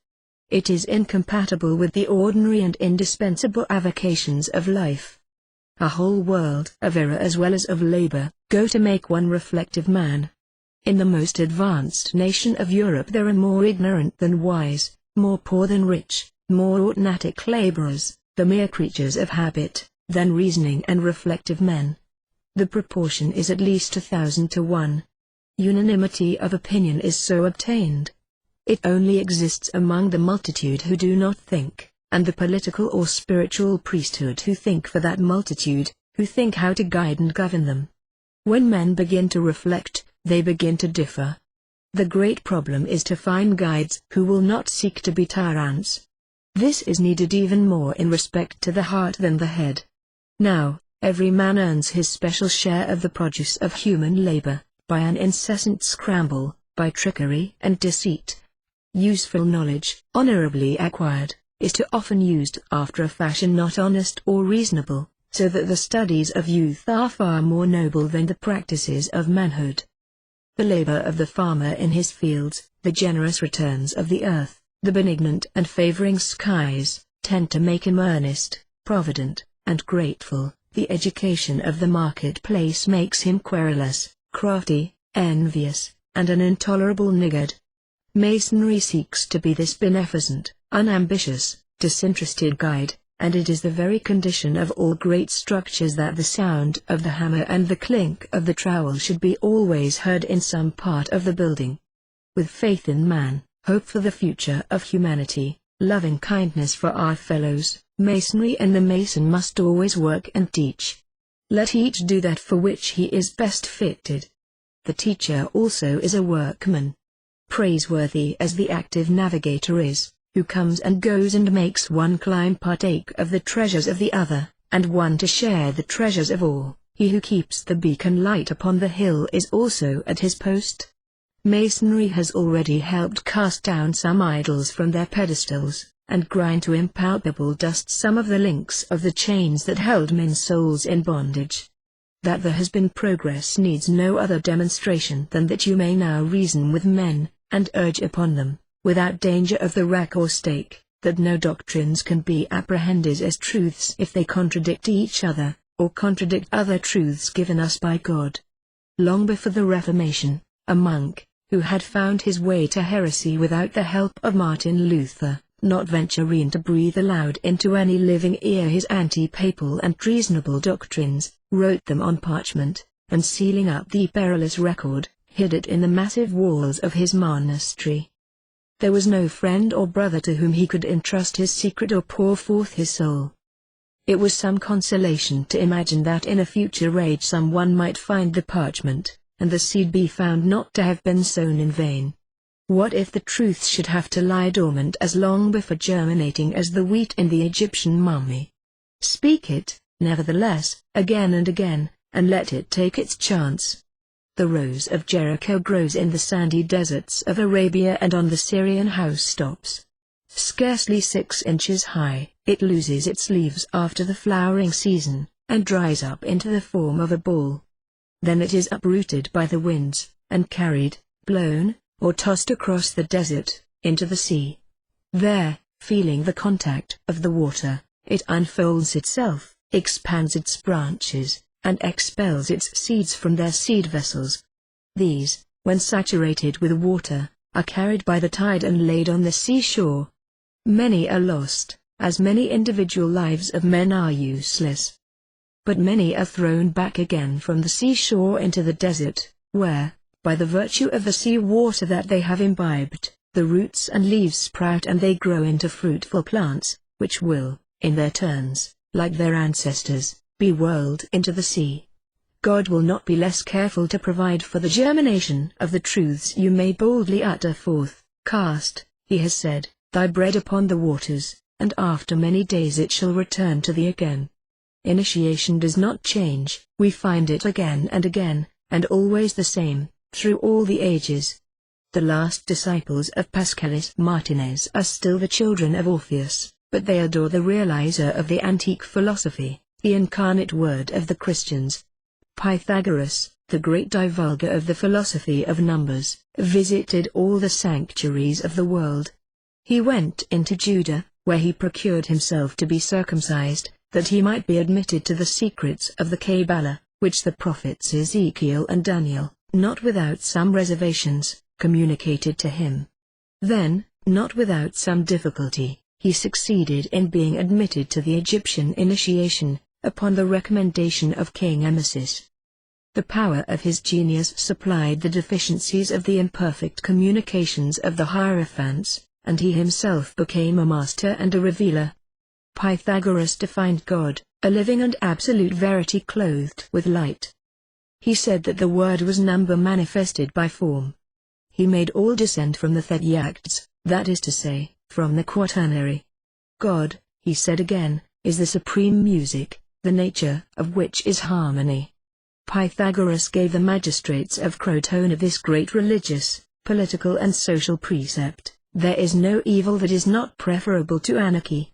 It is incompatible with the ordinary and indispensable avocations of life. A whole world of error as well as of labor go to make one reflective man. In the most advanced nation of Europe there are more ignorant than wise, more poor than rich, more automatic laborers, the mere creatures of habit, than reasoning and reflective men. The proportion is at least 1,000 to 1. Unanimity of opinion is so obtained. It only exists among the multitude who do not think, and the political or spiritual priesthood who think for that multitude, who think how to guide and govern them. When men begin to reflect, they begin to differ. The great problem is to find guides who will not seek to be tyrants. This is needed even more in respect to the heart than the head. Now, every man earns his special share of the produce of human labor, by an incessant scramble, by trickery and deceit. Useful knowledge, honorably acquired, is too often used after a fashion not honest or reasonable, so that the studies of youth are far more noble than the practices of manhood. The labor of the farmer in his fields, the generous returns of the earth, the benignant and favoring skies, tend to make him earnest, provident, and grateful. The education of the marketplace makes him querulous, crafty, envious, and an intolerable niggard. Masonry seeks to be this beneficent, unambitious, disinterested guide, and it is the very condition of all great structures that the sound of the hammer and the clink of the trowel should be always heard in some part of the building. With faith in man, hope for the future of humanity, loving kindness for our fellows, Masonry and the Mason must always work and teach. Let each do that for which he is best fitted. The teacher also is a workman. Praiseworthy as the active navigator is, who comes and goes and makes one climb partake of the treasures of the other, and one to share the treasures of all, he who keeps the beacon light upon the hill is also at his post. Masonry has already helped cast down some idols from their pedestals, and grind to impalpable dust some of the links of the chains that held men's souls in bondage. That there has been progress needs no other demonstration than that you may now reason with men, and urge upon them, without danger of the rack or stake, that no doctrines can be apprehended as truths if they contradict each other, or contradict other truths given us by God. Long before the Reformation, a monk, who had found his way to heresy without the help of Martin Luther, not venturing to breathe aloud into any living ear his anti-papal and treasonable doctrines, wrote them on parchment, and sealing up the perilous record, hid it in the massive walls of his monastery. There was no friend or brother to whom he could entrust his secret or pour forth his soul. It was some consolation to imagine that in a future age someone might find the parchment, and the seed be found not to have been sown in vain. What if the truth should have to lie dormant as long before germinating as the wheat in the Egyptian mummy? Speak it, nevertheless, again and again, and let it take its chance. The rose of Jericho grows in the sandy deserts of Arabia and on the Syrian housetops. Scarcely 6 inches high, it loses its leaves after the flowering season, and dries up into the form of a ball. Then it is uprooted by the winds, and carried, blown, or tossed across the desert, into the sea. There, feeling the contact of the water, it unfolds itself, expands its branches, and expels its seeds from their seed vessels. These, when saturated with water, are carried by the tide and laid on the seashore. Many are lost, as many individual lives of men are useless. But many are thrown back again from the seashore into the desert, where, by the virtue of the sea water that they have imbibed, the roots and leaves sprout and they grow into fruitful plants, which will, in their turns, like their ancestors, be whirled into the sea. God will not be less careful to provide for the germination of the truths you may boldly utter forth. Cast, he has said, thy bread upon the waters, and after many days it shall return to thee again. Initiation does not change, we find it again, and always the same, through all the ages. The last disciples of Paschalis Martinez are still the children of Orpheus, but they adore the realizer of the antique philosophy, the incarnate word of the Christians. Pythagoras, the great divulger of the philosophy of numbers, visited all the sanctuaries of the world. He went into Judah, where he procured himself to be circumcised, that he might be admitted to the secrets of the Kabbalah, which the prophets Ezekiel and Daniel, not without some reservations, communicated to him. Then, not without some difficulty, he succeeded in being admitted to the Egyptian initiation, upon the recommendation of King Amasis. The power of his genius supplied the deficiencies of the imperfect communications of the Hierophants, and he himself became a master and a revealer. Pythagoras defined God, a living and absolute verity clothed with light. He said that the word was number manifested by form. He made all descend from the thedyacts, that is to say, from the quaternary. God, he said again, is the supreme music, the nature of which is harmony. Pythagoras gave the magistrates of Crotona this great religious, political and social precept: there is no evil that is not preferable to anarchy.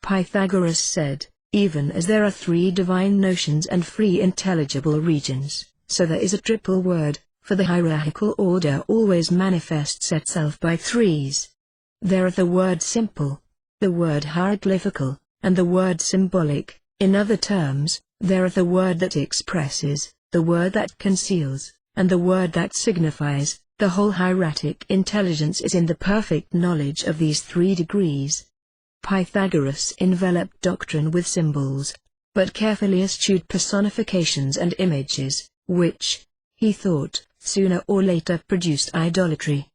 Pythagoras said, even as there are 3 divine notions and 3 intelligible regions, so there is a triple word, for the hierarchical order always manifests itself by threes. There are the word simple, the word hieroglyphical, and the word symbolic. In other terms, there are the word that expresses, the word that conceals, and the word that signifies. The whole hieratic intelligence is in the perfect knowledge of these 3 degrees. Pythagoras enveloped doctrine with symbols, but carefully eschewed personifications and images, which, he thought, sooner or later produced idolatry.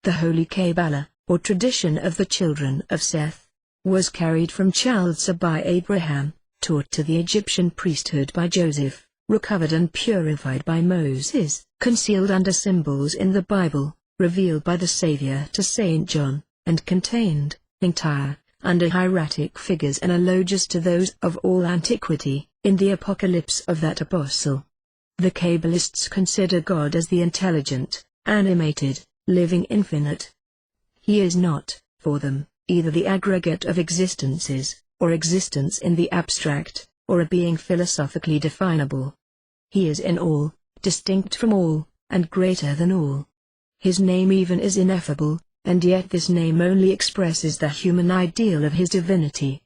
The Holy Kabbalah, or tradition of the children of Seth, was carried from Chaldea by Abraham, taught to the Egyptian priesthood by Joseph, recovered and purified by Moses, concealed under symbols in the Bible, revealed by the Savior to Saint John, and contained, entire, under hieratic figures analogous to those of all antiquity, in the Apocalypse of that apostle. The Kabbalists consider God as the intelligent, animated, living infinite. He is not, for them, either the aggregate of existences, or existence in the abstract, or a being philosophically definable. He is in all, distinct from all, and greater than all. His name even is ineffable, and yet this name only expresses the human ideal of his divinity.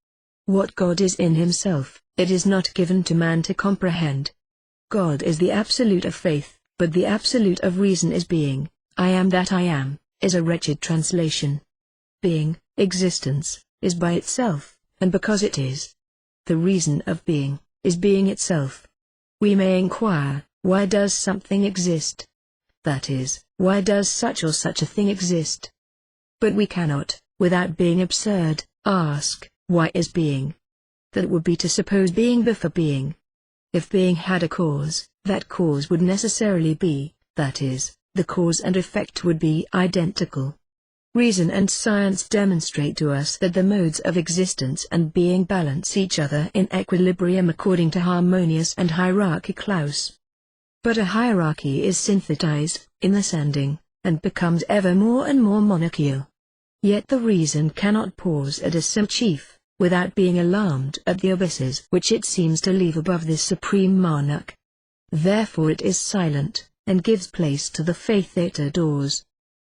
What God is in himself, it is not given to man to comprehend. God is the absolute of faith, but the absolute of reason is being. I am that I am, is a wretched translation. Being, existence, is by itself, and because it is. The reason of being, is being itself. We may inquire, why does something exist? that is, why does such or such a thing exist? But we cannot, without being absurd, ask, why is being? That would be to suppose being before being. If being had a cause, that cause would necessarily be, that is, the cause and effect would be identical. Reason and science demonstrate to us that the modes of existence and being balance each other in equilibrium according to harmonious and hierarchical laws. But a hierarchy is synthesized, in ascending, and becomes ever more and more monarchical. Yet the reason cannot pause at a chief, without being alarmed at the abysses which it seems to leave above this supreme monarch. Therefore it is silent, and gives place to the faith it adores.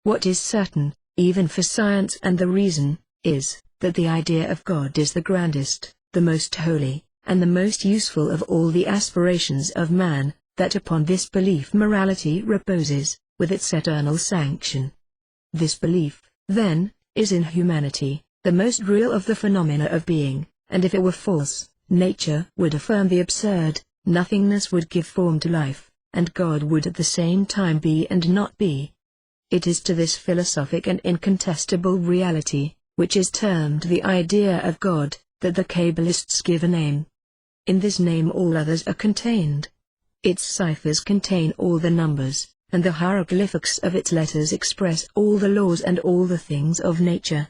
What is certain, even for science and the reason, is, that the idea of God is the grandest, the most holy, and the most useful of all the aspirations of man, that upon this belief morality reposes, with its eternal sanction. This belief, then, is in humanity, the most real of the phenomena of being, and if it were false, nature would affirm the absurd, nothingness would give form to life, and God would at the same time be and not be. It is to this philosophic and incontestable reality, which is termed the idea of God, that the Kabbalists give a name. In this name all others are contained. Its ciphers contain all the numbers, and the hieroglyphics of its letters express all the laws and all the things of nature.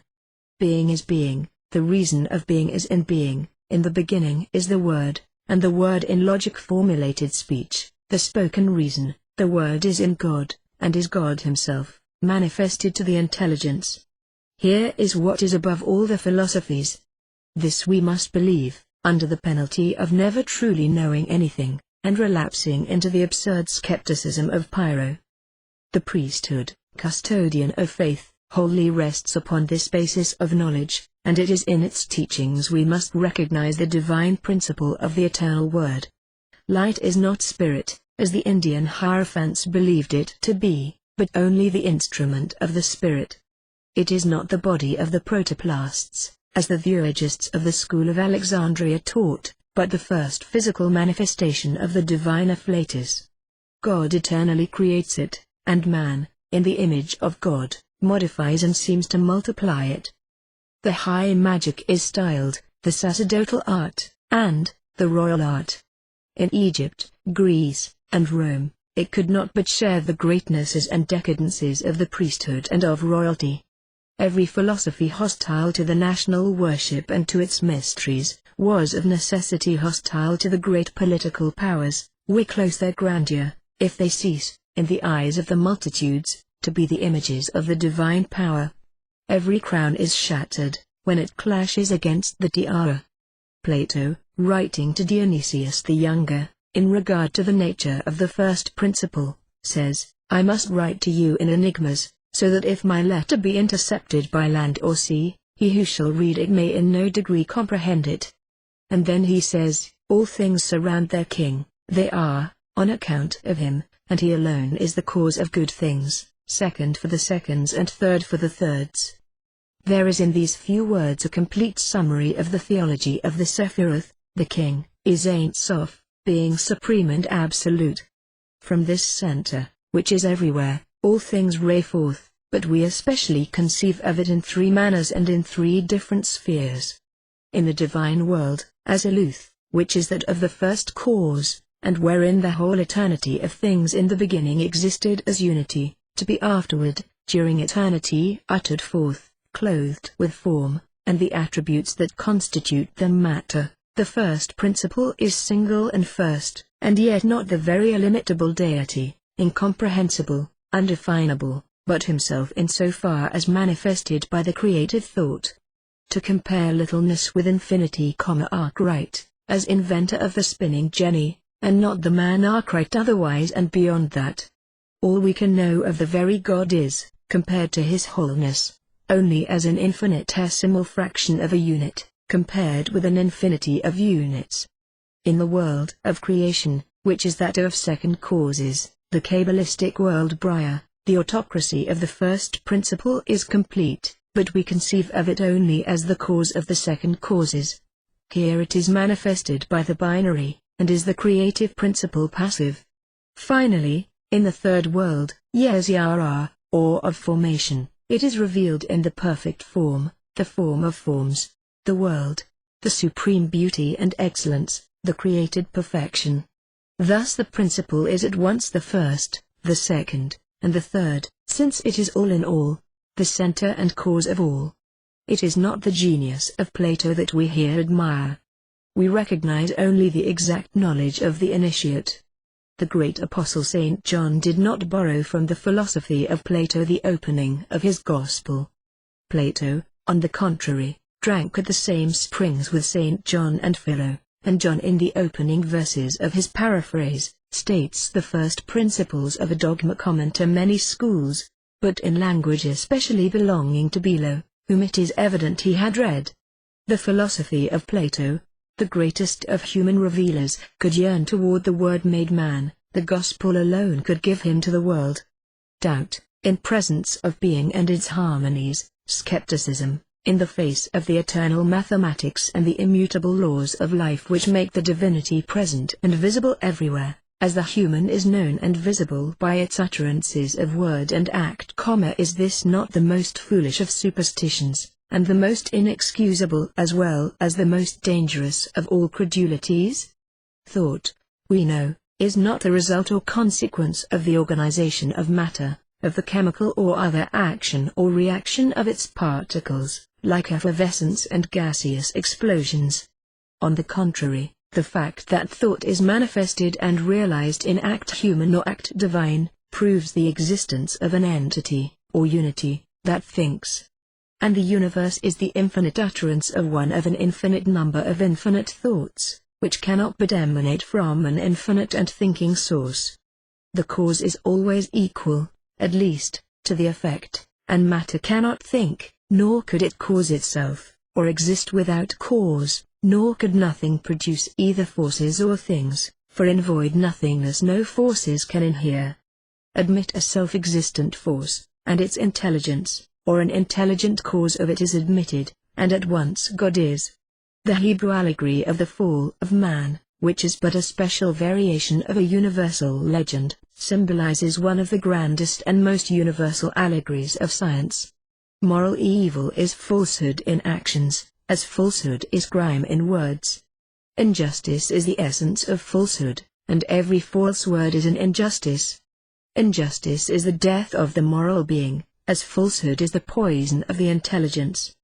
Being is being, the reason of being is in being, in the beginning is the Word, and the Word in logic formulated speech, the spoken reason, the Word is in God, and is God Himself, manifested to the intelligence. Here is what is above all the philosophies. This we must believe, under the penalty of never truly knowing anything, and relapsing into the absurd skepticism of Pyrrho. The priesthood, custodian of faith, wholly rests upon this basis of knowledge, and it is in its teachings we must recognize the divine principle of the eternal Word. Light is not spirit, as the Indian Hierophants believed it to be, but only the instrument of the Spirit. It is not the body of the protoplasts, as the theurgists of the school of Alexandria taught, but the first physical manifestation of the divine afflatus. God eternally creates it, and man, in the image of God, modifies and seems to multiply it. The high magic is styled, the sacerdotal art, and, the royal art. In Egypt, Greece, and Rome, it could not but share the greatnesses and decadences of the priesthood and of royalty. Every philosophy hostile to the national worship and to its mysteries, was of necessity hostile to the great political powers, which close their grandeur, if they cease, in the eyes of the multitudes, to be the images of the divine power. Every crown is shattered, when it clashes against the tiara. Plato, writing to Dionysius the Younger, in regard to the nature of the first principle, says, I must write to you in enigmas, so that if my letter be intercepted by land or sea, he who shall read it may in no degree comprehend it. And then he says, all things surround their king, they are, on account of him, and he alone is the cause of good things, second for the seconds and third for the thirds. There is in these few words a complete summary of the theology of the Sephiroth. The king is Ein Sof, being supreme and absolute. From this center, which is everywhere, all things ray forth, but we especially conceive of it in three manners and in three different spheres. In the divine world, as Aluth, which is that of the first cause, and wherein the whole eternity of things in the beginning existed as unity, to be afterward, during eternity uttered forth, clothed with form, and the attributes that constitute them matter. The first principle is single and first, and yet not the very illimitable deity, incomprehensible, undefinable, but himself in so far as manifested by the creative thought. To compare littleness with infinity, Arkwright, as inventor of the spinning jenny, and not the man Arkwright otherwise and beyond that. All we can know of the very God is, compared to his wholeness, only as an infinitesimal fraction of a unit, compared with an infinity of units. In the world of creation, which is that of second causes, the Kabbalistic world Briar, the autocracy of the first principle is complete, but we conceive of it only as the cause of the second causes. Here it is manifested by the binary, and is the creative principle passive. Finally, In the third world, Yezyara, or of formation, it is revealed in the perfect form, the form of forms, the world, the supreme beauty and excellence, the created perfection. Thus the principle is at once the first, the second, and the third, since it is all in all, the center and cause of all. It is not the genius of Plato that we here admire. We recognize only the exact knowledge of the initiate. The great apostle St. John did not borrow from the philosophy of Plato the opening of his gospel. Plato, on the contrary, drank at the same springs with St. John and Philo, and John in the opening verses of his paraphrase, states the first principles of a dogma common to many schools, but in language especially belonging to Philo, whom it is evident he had read. The philosophy of Plato, the greatest of human revealers, could yearn toward the Word made man, the gospel alone could give him to the world. Doubt, in presence of being and its harmonies, skepticism, in the face of the eternal mathematics and the immutable laws of life which make the divinity present and visible everywhere, as the human is known and visible by its utterances of word and act. Is this not the most foolish of superstitions, and the most inexcusable as well as the most dangerous of all credulities? Thought, we know, is not the result or consequence of the organization of matter, of the chemical or other action or reaction of its particles, like effervescence and gaseous explosions. On the contrary, the fact that thought is manifested and realized in act human or act divine, proves the existence of an entity, or unity, that thinks. And the universe is the infinite utterance of one of an infinite number of infinite thoughts, which cannot but emanate from an infinite and thinking source. The cause is always equal, at least, to the effect, and matter cannot think, nor could it cause itself, or exist without cause, nor could nothing produce either forces or things, for in void nothingness no forces can inhere. Admit a self-existent force, and its intelligence, or an intelligent cause of it is admitted, and at once God is. The Hebrew allegory of the fall of man, which is but a special variation of a universal legend, symbolizes one of the grandest and most universal allegories of science. Moral evil is falsehood in actions, as falsehood is crime in words. Injustice is the essence of falsehood, and every false word is an injustice. Injustice is the death of the moral being, as falsehood is the poison of the intelligence.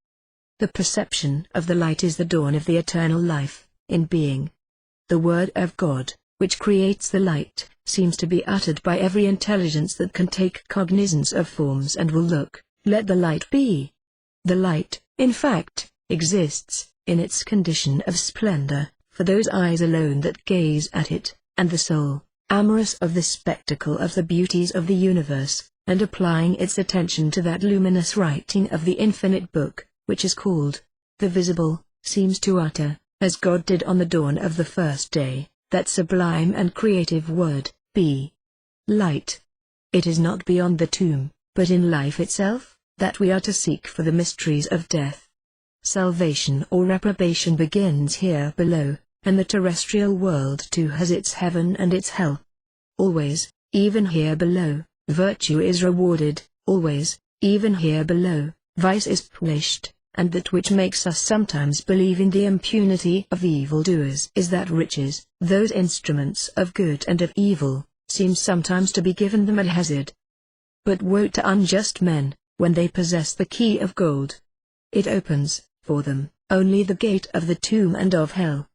The perception of the light is the dawn of the eternal life, in being. The word of God, which creates the light, seems to be uttered by every intelligence that can take cognizance of forms and will look, let the light be. The light, in fact, exists, in its condition of splendor, for those eyes alone that gaze at it, and the soul, amorous of the spectacle of the beauties of the universe, and applying its attention to that luminous writing of the infinite book, which is called the visible, seems to utter, as God did on the dawn of the first day, that sublime and creative word, be light. It is not beyond the tomb, but in life itself, that we are to seek for the mysteries of death. Salvation or reprobation begins here below, and the terrestrial world too has its heaven and its hell. Always, even here below, virtue is rewarded, always, even here below, vice is punished, and that which makes us sometimes believe in the impunity of evildoers is that riches, those instruments of good and of evil, seem sometimes to be given them at hazard. But woe to unjust men, when they possess the key of gold. It opens, for them, only the gate of the tomb and of hell.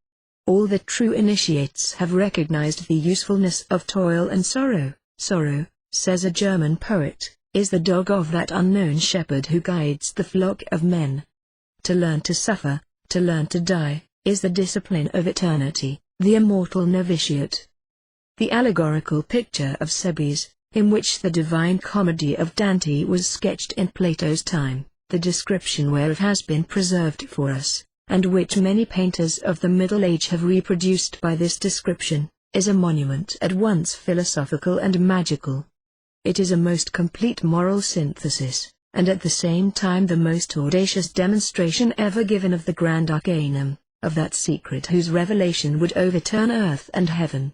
All the true initiates have recognized the usefulness of toil and sorrow. Sorrow, says a German poet, is the dog of that unknown shepherd who guides the flock of men. To learn to suffer, to learn to die, is the discipline of eternity, the immortal novitiate. The allegorical picture of Cebes, in which the Divine Comedy of Dante was sketched in Plato's time, the description whereof has been preserved for us, and which many painters of the Middle Age have reproduced by this description, is a monument at once philosophical and magical. It is a most complete moral synthesis, and at the same time the most audacious demonstration ever given of the grand arcanum, of that secret whose revelation would overturn earth and heaven.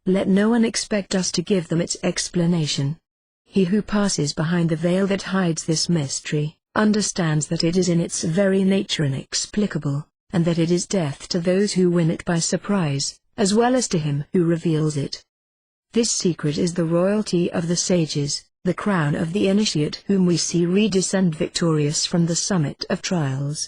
Let no one expect us to give them its explanation. He who passes behind the veil that hides this mystery, understands that it is in its very nature inexplicable, and that it is death to those who win it by surprise, as well as to him who reveals it. This secret is the royalty of the sages, the crown of the initiate whom we see redescend victorious from the summit of trials.